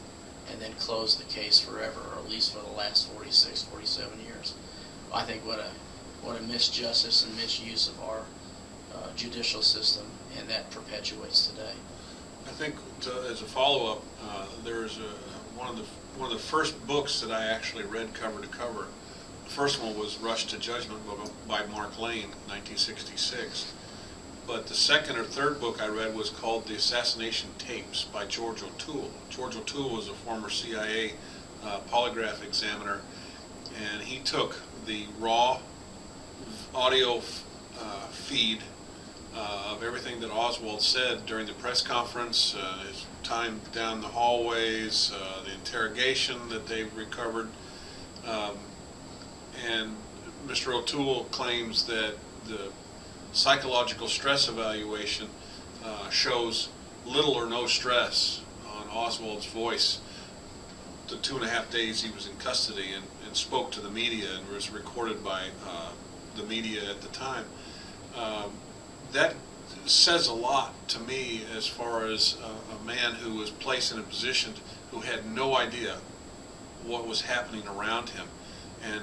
and then close the case forever, or at least for the last 46, 47 years. I think what a misjustice and misuse of our judicial system, and that perpetuates today. I think as a follow-up, there's one of the first books that I actually read cover to cover. The first one was Rush to Judgment by Mark Lane, 1966. But the second or third book I read was called The Assassination Tapes by George O'Toole. George O'Toole was a former CIA polygraph examiner, and he took the raw audio feed of everything that Oswald said during the press conference, his time down the hallways, the interrogation that they recovered, and Mr. O'Toole claims that the psychological stress evaluation shows little or no stress on Oswald's voice the 2.5 days he was in custody, and spoke to the media and was recorded by the media at the time. That says a lot to me as far as a man who was placed in a position who had no idea what was happening around him. And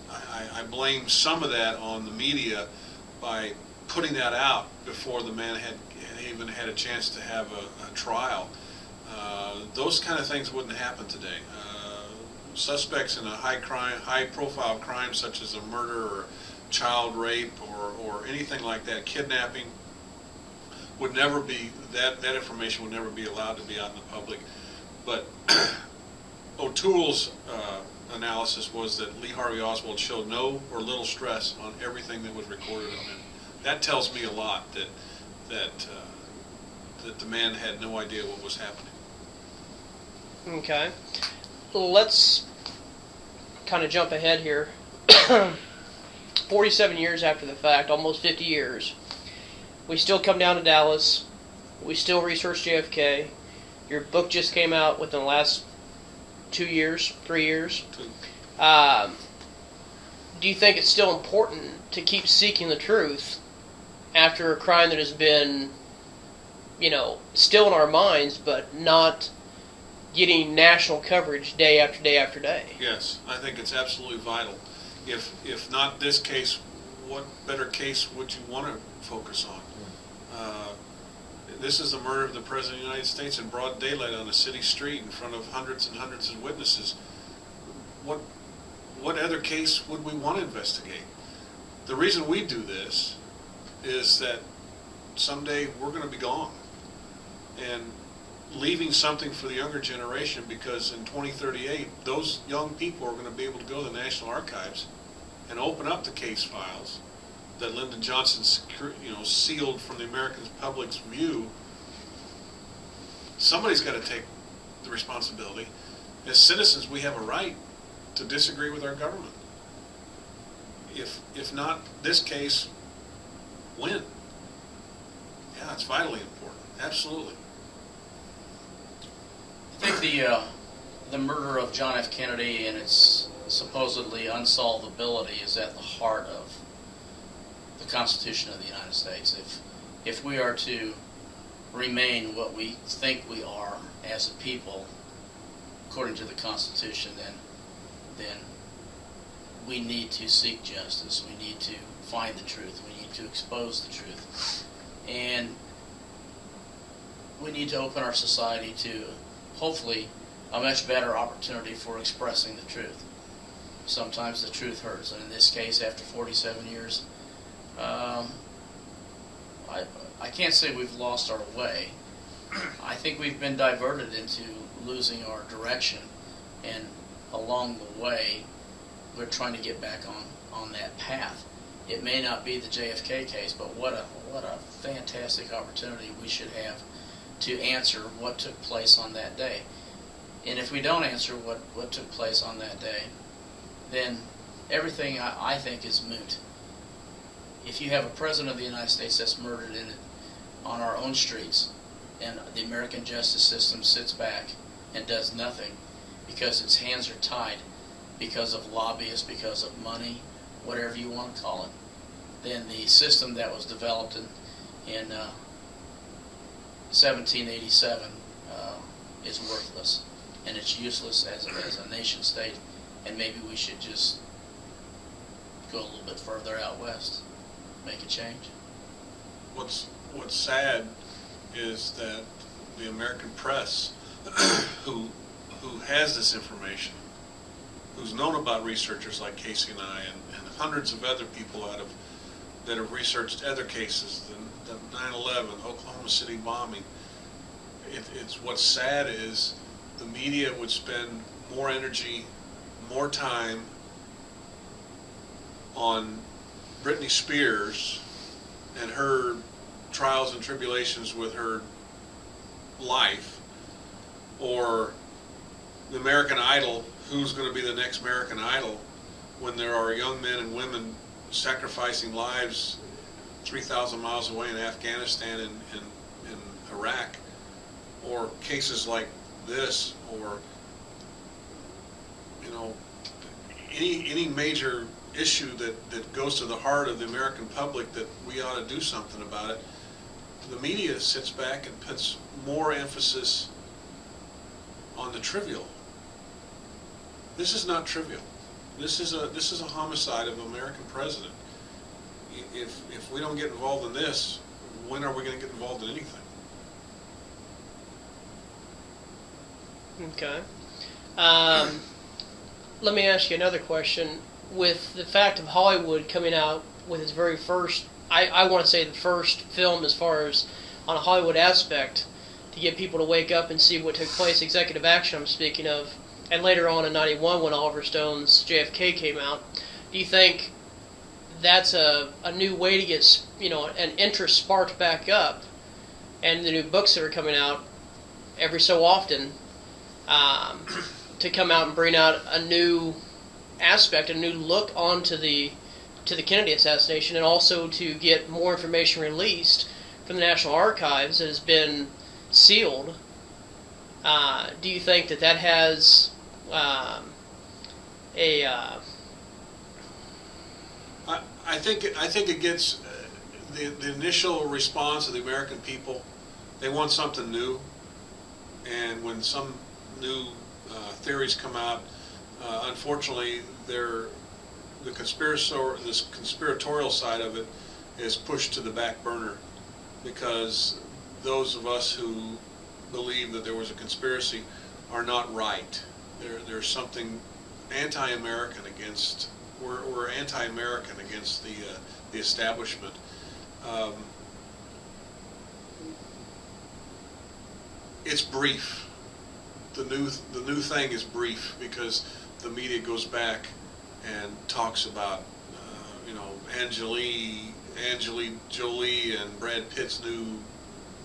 I blame some of that on the media by putting that out before the man had even had a chance to have a trial. Those kind of things wouldn't happen today. Suspects in a high-profile crime such as a murder or child rape or anything like that, kidnapping, would never be, that information would never be allowed to be out in the public. But O'Toole's analysis was that Lee Harvey Oswald showed no or little stress on everything that was recorded on him. That tells me a lot that the man had no idea what was happening. Okay. Let's kind of jump ahead here. 47 years after the fact, almost 50 years, we still come down to Dallas. We still research JFK. Your book just came out within the last 2 years, 3 years. Do you think it's still important to keep seeking the truth after a crime that has been, still in our minds, but not getting national coverage day after day after day? Yes, I think it's absolutely vital. If not this case, what better case would you want to focus on? This is the murder of the President of the United States in broad daylight on a city street in front of hundreds and hundreds of witnesses. What other case would we want to investigate? The reason we do this is that someday we're going to be gone, and leaving something for the younger generation, because in 2038 those young people are going to be able to go to the National Archives and open up the case files that Lyndon Johnson sealed from the American public's view. Somebody's got to take the responsibility. As citizens, we have a right to disagree with our government. If not this case, when? Yeah, it's vitally important. Absolutely. I think the murder of John F. Kennedy and its supposedly unsolvability is at the heart of the Constitution of the United States. If we are to remain what we think we are as a people, according to the Constitution, then we need to seek justice. We need to find the truth. We need to expose the truth. And we need to open our society to, hopefully, a much better opportunity for expressing the truth. Sometimes the truth hurts, and in this case, after 47 years, I can't say we've lost our way. I think we've been diverted into losing our direction, and along the way, we're trying to get back on that path. It may not be the JFK case, but what a fantastic opportunity we should have to answer what took place on that day. And if we don't answer what took place on that day, then everything I think is moot. If you have a president of the United States that's murdered on our own streets, and the American justice system sits back and does nothing because its hands are tied because of lobbyists, because of money, whatever you want to call it, then the system that was developed in 1787 is worthless, and it's useless as a nation state, and maybe we should just go a little bit further out west, make a change. What's sad is that the American press, who has this information, who's known about researchers like Casey and I, and hundreds of other people that have researched other cases, the 9/11, Oklahoma City bombing. It's what's sad is the media would spend more energy, more time on Britney Spears and her trials and tribulations with her life, or the American Idol, who's going to be the next American Idol, when there are young men and women sacrificing lives 3,000 miles away in Afghanistan and Iraq, or cases like this, or any major issue that goes to the heart of the American public that we ought to do something about it. The media sits back and puts more emphasis on the trivial. This is not trivial. This is a homicide of an American president. If we don't get involved in this, when are we going to get involved in anything? Okay. Let me ask you another question. With the fact of Hollywood coming out with its very first, I want to say the first film as far as on a Hollywood aspect, to get people to wake up and see what took place, executive action I'm speaking of, and later on in 91 when Oliver Stone's JFK came out, do you think that's a new way to get an interest sparked back up, and the new books that are coming out every so often to come out and bring out a new aspect, a new look onto the Kennedy assassination, and also to get more information released from the National Archives that has been sealed? Do you think that has I think it gets the initial response of the American people. They want something new, and when some new theories come out, unfortunately, the conspiratorial side of it is pushed to the back burner, because those of us who believe that there was a conspiracy are not right. There's something anti-American against. We're anti-American against the establishment. It's brief. The new thing is brief because the media goes back and talks about Angelina Jolie and Brad Pitt's new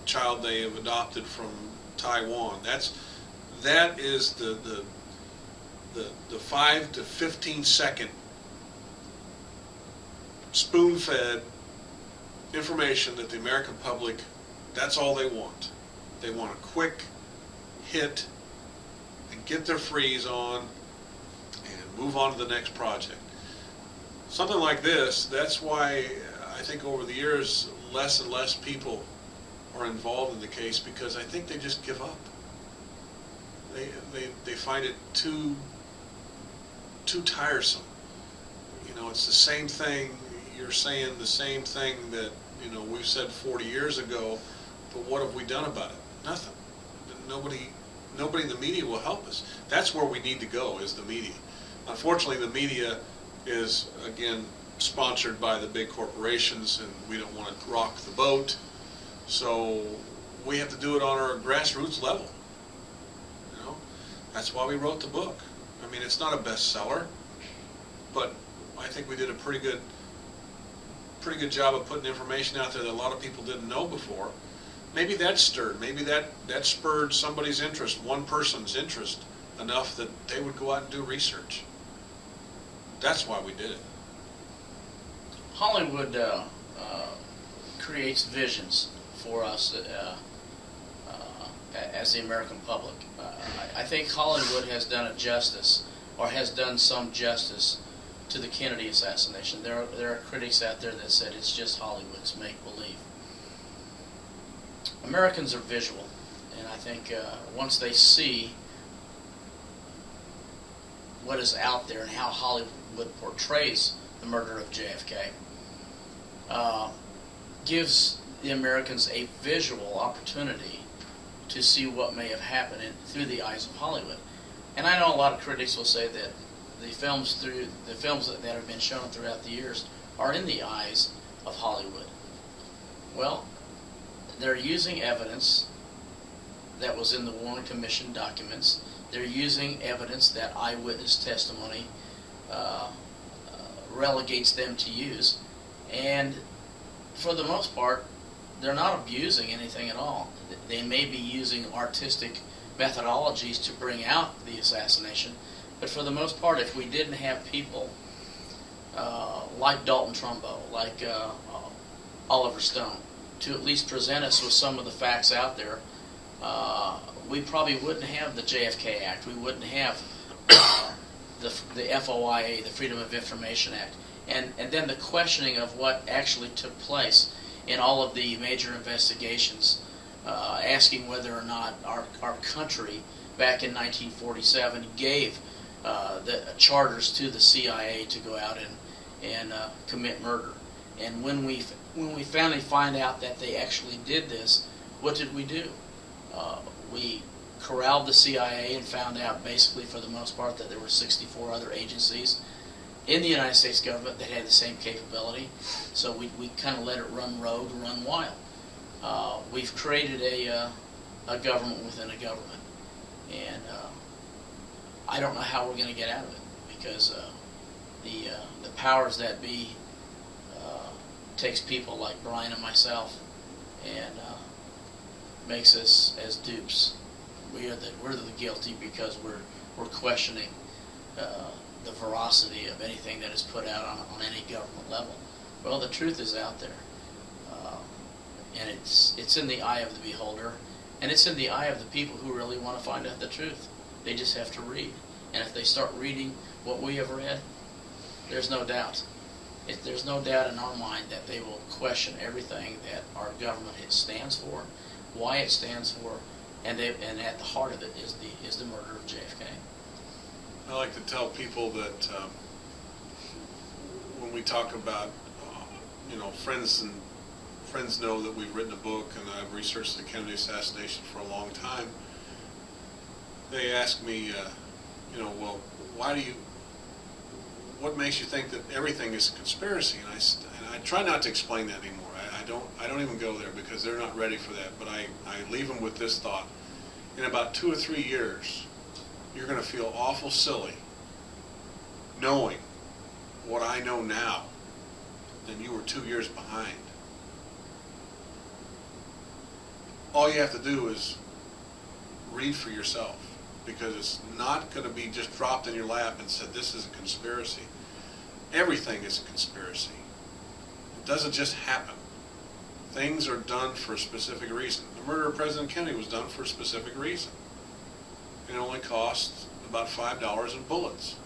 child they have adopted from Taiwan. That is the 5 to 15 second spoon-fed information that the American public, that's all they want. They want a quick hit and get their freeze on and move on to the next project. Something like this, that's why I think over the years less and less people are involved in the case, because I think they just give up. They find it too tiresome. It's the same thing. You're saying the same thing that we've said 40 years ago, but what have we done about it? Nothing. Nobody in the media will help us. That's where we need to go, is the media. Unfortunately, the media is, again, sponsored by the big corporations, and we don't want to rock the boat. So we have to do it on our grassroots level. That's why we wrote the book. I mean, it's not a bestseller, but I think we did a pretty good job of putting information out there that a lot of people didn't know before. Maybe that stirred, maybe that spurred somebody's interest, one person's interest, enough that they would go out and do research. That's why we did it. Hollywood creates visions for us as the American public. I think Hollywood has done it justice, or has done some justice, to the Kennedy assassination. There are critics out there that said it's just Hollywood's make-believe. Americans are visual, and I think once they see what is out there and how Hollywood portrays the murder of JFK, gives the Americans a visual opportunity to see what may have happened through the eyes of Hollywood. And I know a lot of critics will say that the films that have been shown throughout the years are in the eyes of Hollywood. Well, they're using evidence that was in the Warren Commission documents. They're using evidence that eyewitness testimony relegates them to use, and for the most part, they're not abusing anything at all. They may be using artistic methodologies to bring out the assassination, but for the most part, if we didn't have people like Dalton Trumbo, like Oliver Stone, to at least present us with some of the facts out there, we probably wouldn't have the JFK Act. We wouldn't have the FOIA, the Freedom of Information Act, and then the questioning of what actually took place in all of the major investigations, asking whether or not our country back in 1947 gave the charters to the CIA to go out and commit murder. And when we finally find out that they actually did this, what did we do? We corralled the CIA and found out basically for the most part that there were 64 other agencies in the United States government that had the same capability. So we kind of let it run rogue, run wild. We've created a government within a government, and I don't know how we're going to get out of it, because the powers that be takes people like Brian and myself and makes us as dupes. We're the guilty because we're questioning the veracity of anything that is put out on any government level. Well, the truth is out there, and it's in the eye of the beholder, and it's in the eye of the people who really want to find out the truth. They just have to read, and if they start reading what we have read, there's no doubt. There's no doubt in our mind that they will question everything that our government stands for, why it stands for, and at the heart of it is the murder of JFK. I like to tell people that when we talk about friends friends know that we've written a book and I've researched the Kennedy assassination for a long time. They ask me, well, what makes you think that everything is a conspiracy? And I try not to explain that anymore. I don't even go there because they're not ready for that. But I leave them with this thought: in about 2 or 3 years, you're going to feel awful silly knowing what I know now than you were 2 years behind. All you have to do is read for yourself, because it's not going to be just dropped in your lap and said, this is a conspiracy. Everything is a conspiracy. It doesn't just happen. Things are done for a specific reason. The murder of President Kennedy was done for a specific reason. It only cost about $5 in bullets.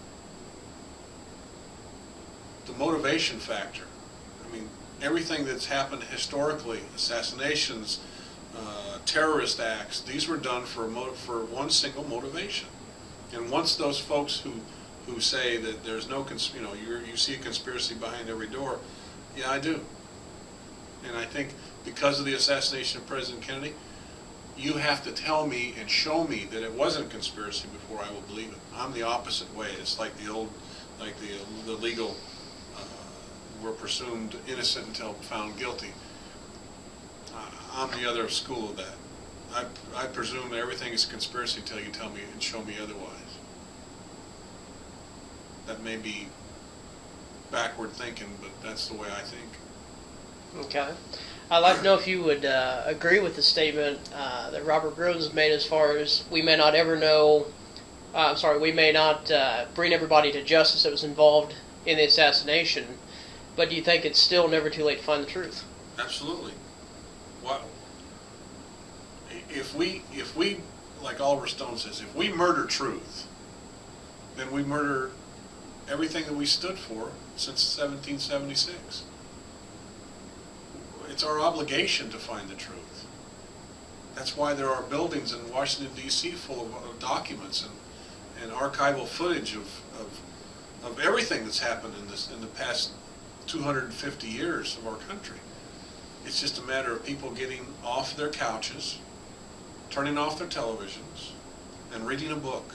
The motivation factor. I mean, everything that's happened historically, assassinations, terrorist acts, these were done for one single motivation. And once those folks who say that there's no, you see a conspiracy behind every door, yeah, I do. And I think because of the assassination of President Kennedy, you have to tell me and show me that it wasn't a conspiracy before I will believe it. I'm the opposite way. It's like the legal, we're presumed innocent until found guilty. I'm the other school of that. I presume everything is a conspiracy until you tell me and show me otherwise. That may be backward thinking, but that's the way I think. Okay. I'd like to know if you would agree with the statement that Robert Groden's made as far as we may not ever know, we may not bring everybody to justice that was involved in the assassination, but do you think it's still never too late to find the truth? Absolutely. What if we, like Oliver Stone says, if we murder truth, then we murder everything that we stood for since 1776. It's our obligation to find the truth. That's why there are buildings in Washington, D.C. full of documents and archival footage of everything that's happened in the past 250 years of our country. It's just a matter of people getting off their couches, turning off their televisions, and reading a book,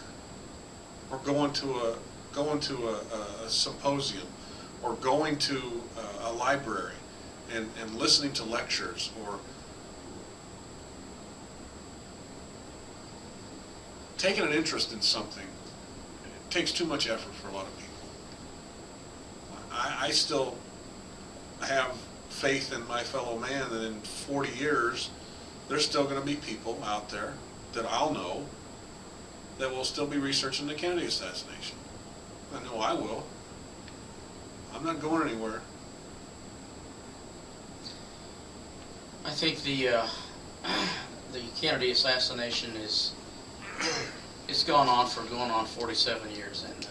or going to a symposium, or going to a library and listening to lectures, or taking an interest in something. It takes too much effort for a lot of people. I still have faith in my fellow man that in 40 years there's still going to be people out there that I'll know that will still be researching the Kennedy assassination. I know I will. I'm not going anywhere. I think the Kennedy assassination it's gone on 47 years, and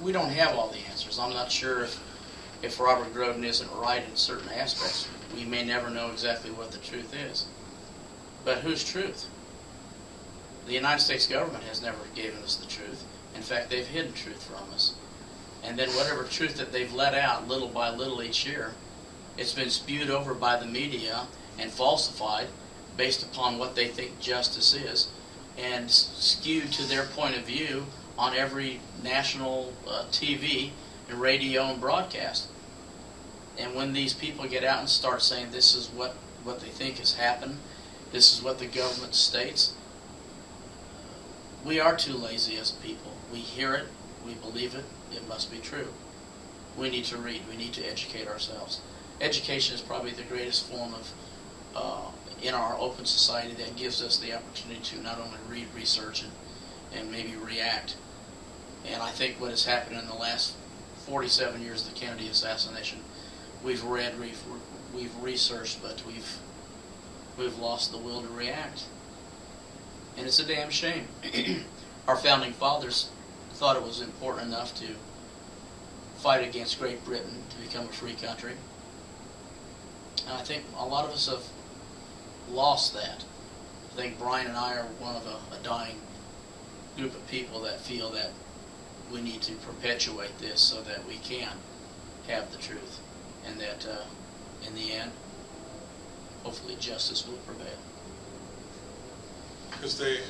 we don't have all the answers. I'm not sure if Robert Groden isn't right in certain aspects. We may never know exactly what the truth is. But whose truth? The United States government has never given us the truth. In fact, they've hidden truth from us. And then whatever truth that they've let out little by little each year, it's been spewed over by the media and falsified based upon what they think justice is, and skewed to their point of view on every national TV and radio and broadcast. And when these people get out and start saying this is what they think has happened, this is what the government states, we are too lazy as a people. We hear it, we believe it, it must be true. We need to read, we need to educate ourselves. Education is probably the greatest form of in our open society that gives us the opportunity to not only read, research, and maybe react. And I think what has happened in the last 47 years of the Kennedy assassination, we've read, we've researched, but we've lost the will to react. And it's a damn shame. Our founding fathers thought it was important enough to fight against Great Britain to become a free country. And I think a lot of us have lost that. I think Brian and I are one of a dying group of people that feel that we need to perpetuate this so that we can have the truth, and that in the end hopefully justice will prevail. Because they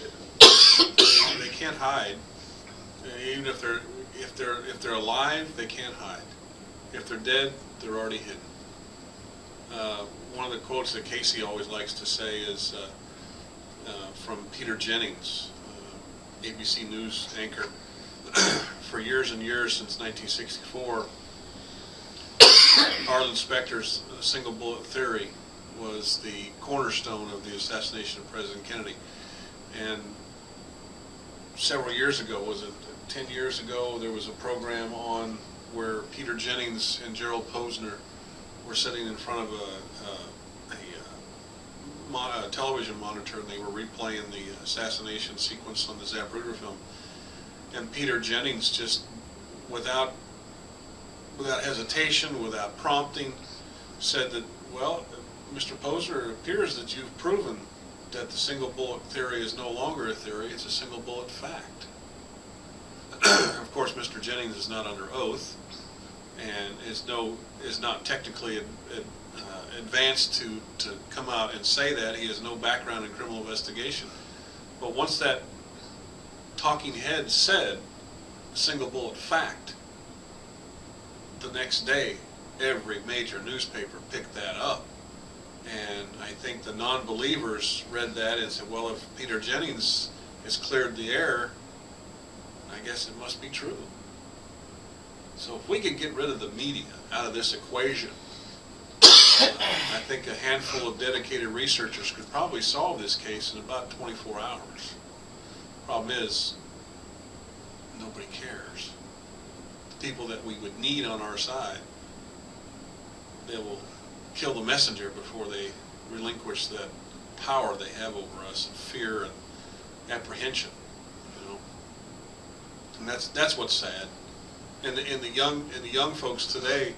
can't hide. Even if they're alive, they can't hide. If they're dead, they're already hidden. One of the quotes that Casey always likes to say is from Peter Jennings, ABC News anchor. For years and years, since 1964, Harlan Specter's single bullet theory was the cornerstone of the assassination of President Kennedy. And several years ago, was it 10 years ago, there was a program on where Peter Jennings and Gerald Posner were sitting in front of a television monitor, and they were replaying the assassination sequence on the Zapruder film. And Peter Jennings, just without hesitation, without prompting, said that, well, Mr. Posner, it appears that you've proven that the single bullet theory is no longer a theory, it's a single bullet fact. Of course, Mr. Jennings is not under oath and is not technically advanced to come out and say that. He has no background in criminal investigation. But once that talking head said single bullet fact, the next day every major newspaper picked that up. And I think the non-believers read that and said, well, if Peter Jennings has cleared the air, I guess it must be true. So if we could get rid of the media out of this equation, I think a handful of dedicated researchers could probably solve this case in about 24 hours. Problem is, nobody cares. The people that we would need on our side, they will kill the messenger before they relinquish that power they have over us of fear and apprehension, you know. And that's what's sad. And the young folks today,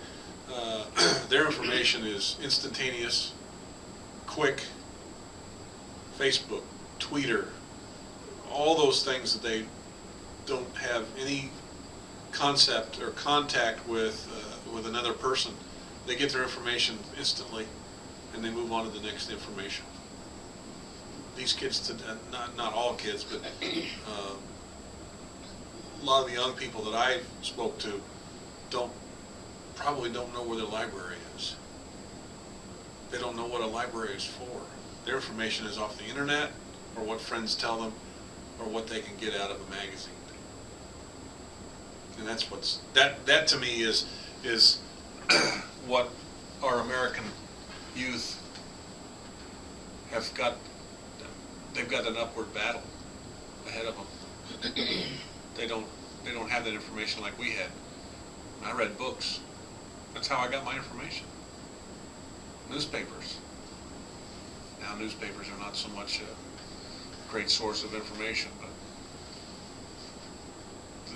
their information is instantaneous, quick. Facebook, Twitter, all those things that they don't have any concept or contact with another person. They get their information instantly, and they move on to the next information. These kids, not all kids, but a lot of the young people that I spoke to probably don't know where their library is. They don't know what a library is for. Their information is off the internet, or what friends tell them, or what they can get out of a magazine. And that's that to me is what our American youth have got. They've got an upward battle ahead of them. They don't have that information like we had. I read books. That's how I got my information. Newspapers. Now newspapers are not so much a great source of information, but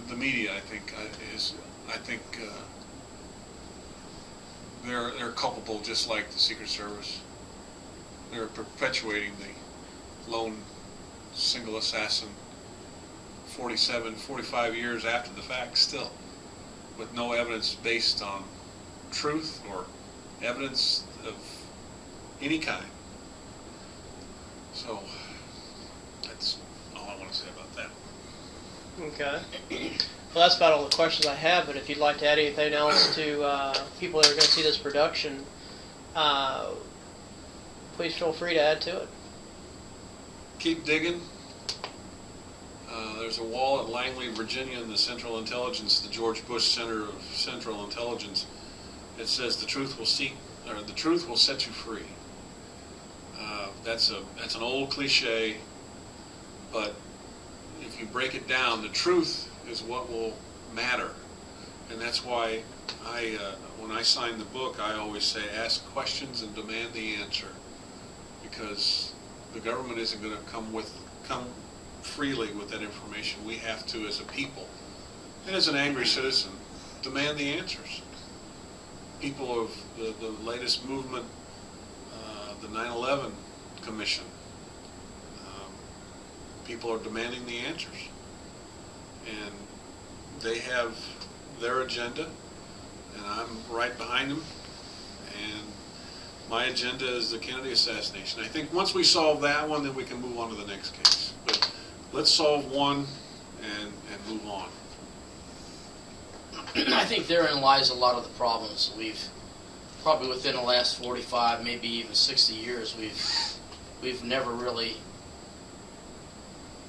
the media, I think, they're culpable, just like the Secret Service. They're perpetuating the lone single assassin 45 years after the fact still, with no evidence based on truth or evidence of any kind. So that's all I want to say about that. Okay. Well, that's about all the questions I have, but if you'd like to add anything else to people that are going to see this production, please feel free to add to it. Keep digging. There's a wall at Langley, Virginia, in the Central Intelligence, the George Bush Center of Central Intelligence. It says the truth will set you free. That's an old cliche, but if you break it down, the truth is what will matter. And that's why when I sign the book, I always say ask questions and demand the answer, because the government isn't going to come freely with that information. We have to, as a people, and as an angry citizen, demand the answers. People of the latest movement, the 9/11 Commission, people are demanding the answers, and they have their agenda, and I'm right behind them. And My agenda is the Kennedy assassination. I think once we solve that one, then we can move on to the next case. But let's solve one and move on. I think therein lies a lot of the problems. We've probably within the last 45, maybe even 60 years, we've never really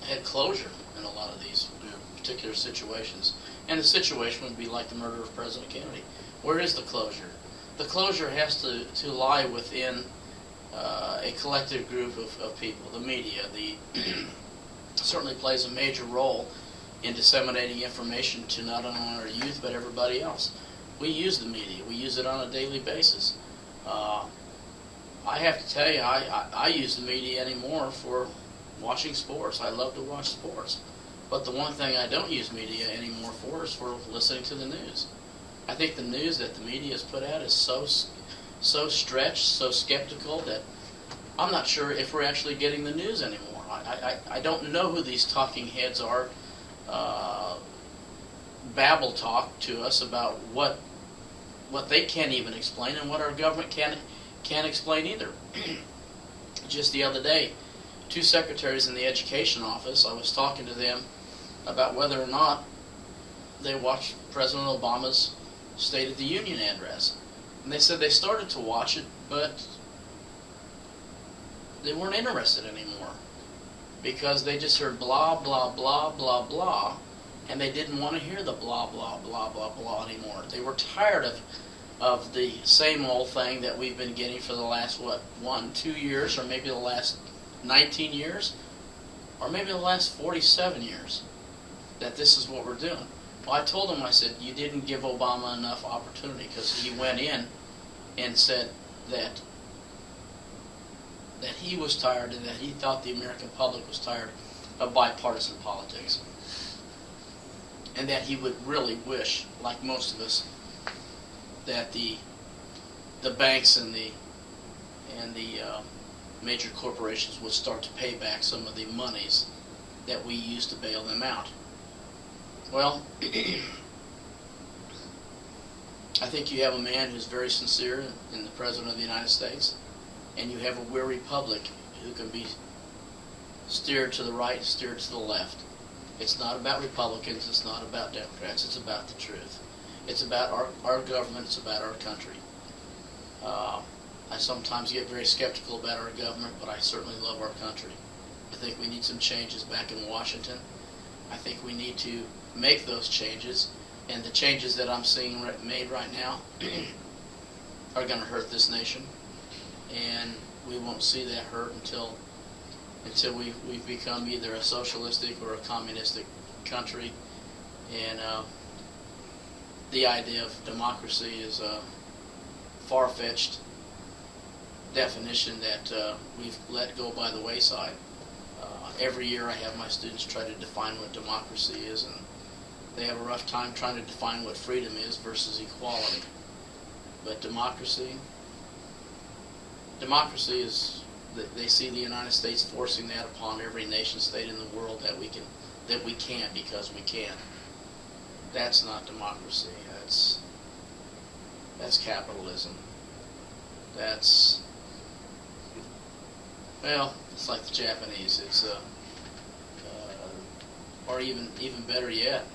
had closure in a lot of these particular situations. And the situation would be like the murder of President Kennedy. Where is the closure? The closure has to lie within a collective group of people. The media certainly plays a major role in disseminating information to not only our youth but everybody else. We use the media. We use it on a daily basis. I have to tell you, I use the media anymore for watching sports. I love to watch sports. But the one thing I don't use media anymore for is for listening to the news. I think the news that the media has put out is so stretched, so skeptical that I'm not sure if we're actually getting the news anymore. I don't know who these talking heads are. Babble talk to us about what they can't even explain and what our government can't explain either. Just the other day, 2 secretaries in the education office, I was talking to them about whether or not they watched President Obama's State of the Union address. And they said they started to watch it, but they weren't interested anymore because they just heard blah, blah, blah, blah, blah, and they didn't want to hear the blah, blah, blah, blah, blah anymore. They were tired of the same old thing that we've been getting for the last, 2 years, or maybe the last 19 years, or maybe the last 47 years, that this is what we're doing. Well, I told him, I said, you didn't give Obama enough opportunity, because he went in and said that he was tired and that he thought the American public was tired of bipartisan politics. And that he would really wish, like most of us, that the banks and the major corporations would start to pay back some of the monies that we used to bail them out. Well, I think you have a man who's very sincere in the President of the United States, and you have a weary public who can be steered to the right, steered to the left. It's not about Republicans, it's not about Democrats, it's about the truth. It's about our government, it's about our country. I sometimes get very skeptical about our government, but I certainly love our country. I think we need some changes back in Washington. I think we need to make those changes, and the changes that I'm seeing made right now are going to hurt this nation, and we won't see that hurt until we've become either a socialistic or a communistic country. And the idea of democracy is a far-fetched definition that we've let go by the wayside. Every year I have my students try to define what democracy is, and they have a rough time trying to define what freedom is versus equality. But democracy is, they see the United States forcing that upon every nation state in the world that we can't because we can. That's not democracy. That's capitalism. Well, it's like the Japanese. It's or even better yet,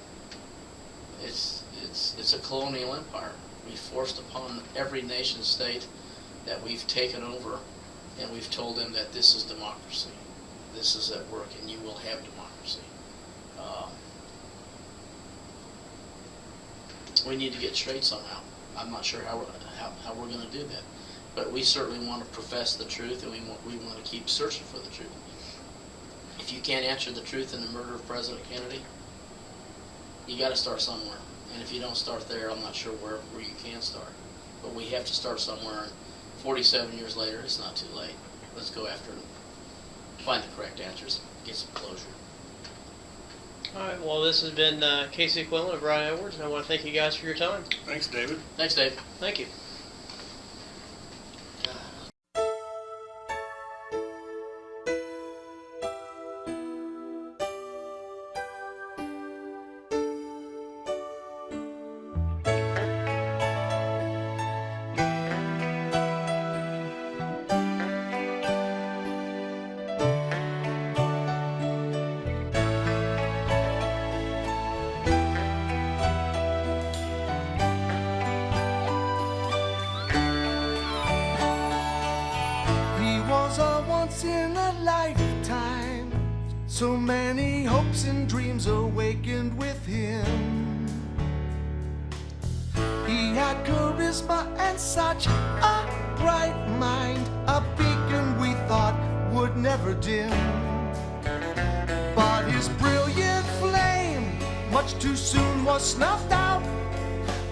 it's a colonial empire. We forced upon every nation state that we've taken over, and we've told them that this is democracy. This is at work, and you will have democracy. We need to get straight somehow. I'm not sure how we're going to do that. But we certainly want to profess the truth, and we want to keep searching for the truth. If you can't answer the truth in the murder of President Kennedy, you got to start somewhere. And if you don't start there, I'm not sure where you can start. But we have to start somewhere. And 47 years later, it's not too late. Let's go after it, find the correct answers, get some closure. All right, well, this has been Casey Quinlan of Brian Edwards, and I want to thank you guys for your time. Thanks, David. Thanks, Dave. Thank you. So many hopes and dreams awakened with him. He had charisma and such a bright mind, a beacon we thought would never dim. But his brilliant flame much too soon was snuffed out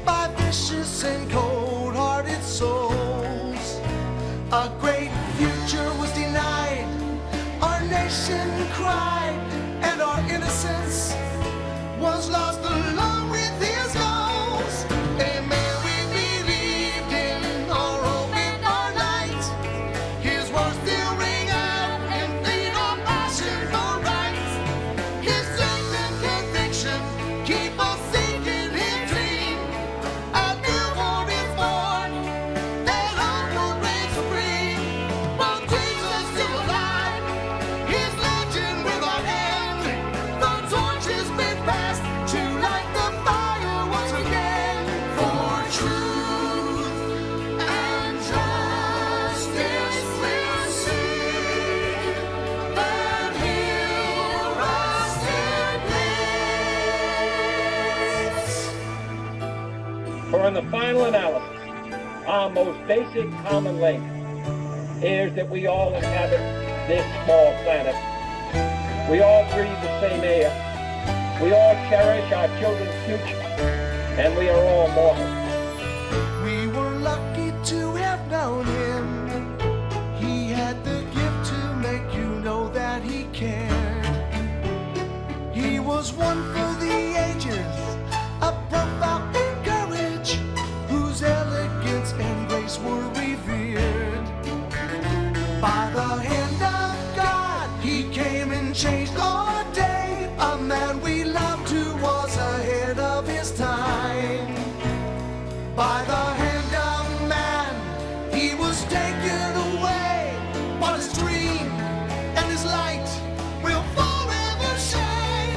by vicious and cold-hearted souls. A great future was denied, our nation cried, and our innocence was lost along with his goals. A man we believed in, our hope and our light. His words still ring out and feed our passion for right. His strength and conviction keep us seeking his dream. A newborn is born, that hope will reign supreme. While dreams are still alive, his legend without end. The torch has been passed to light the fire once again. For truth and justice we'll seek, then he'll rise in peace. For in the final analysis, our most basic common link is that we all inhabit this small planet. We all breathe the same air. We all cherish our children's future, and we are all mortal. We were lucky to have known him. He had the gift to make you know that he cared. He was one for the ages, a profile in courage, whose elegance and grace were revered. By the hand of God, he came and changed our day. A man we loved who was ahead of his time. By the hand of man, he was taken away, but his dream and his light will forever shine.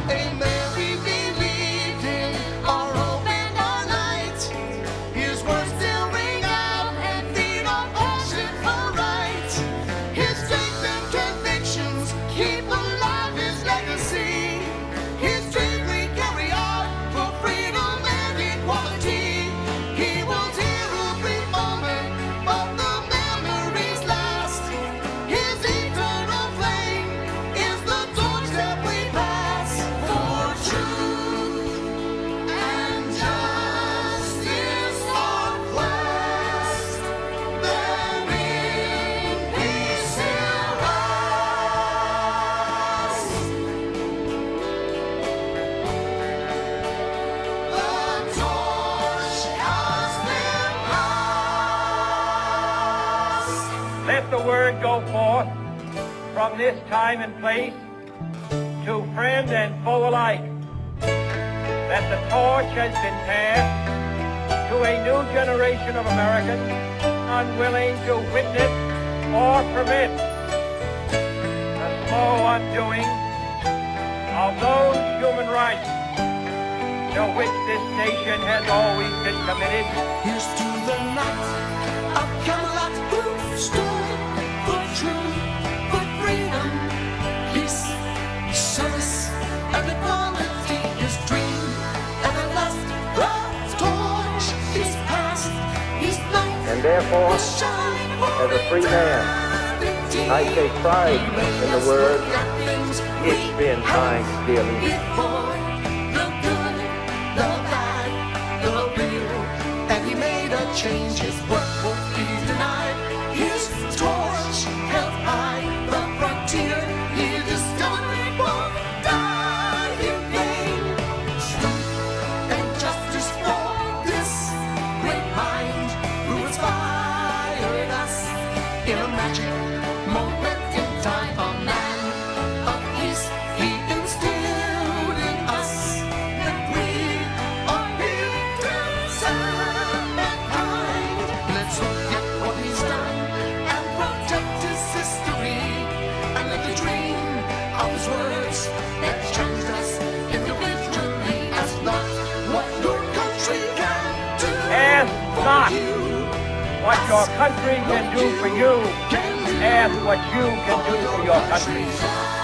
A man we believed in, our hope and our light. His words still ring out and feed our passion for right. His strength and convictions keep alive his legacy. His dream we carry on for freedom and equality. He was here a brief moment, but the memories last. His eternal flame is the torch that we pass. For truth and justice our quest, then in peace he'll rise. The torch has been passed. Let the word go forth from this time and place to friend and foe alike that the torch has been passed to a new generation of Americans unwilling to witness or permit the slow undoing of those human rights to which this nation has always been committed. Here's to the knight of Camelot who stood for truth, for freedom, peace, service, and equality. His dream and the last torch is past. His light And therefore, will shine as a free man, I take pride in the word, it's been mine, Dealey. Before the good, the bad, the real, and he made a change. His work won't be denied. His torch held high, the frontier he discovered won't die in vain. Truth and justice for this great mind who inspired us in a magic moment in time. A man of peace he instilled in us, that we are here to serve mankind. Let's forget what he's done and protect his history, and let the dream of his words that changed us individually as not what your country can do. Ask not what your country can do for you. Ask what you can do for your country.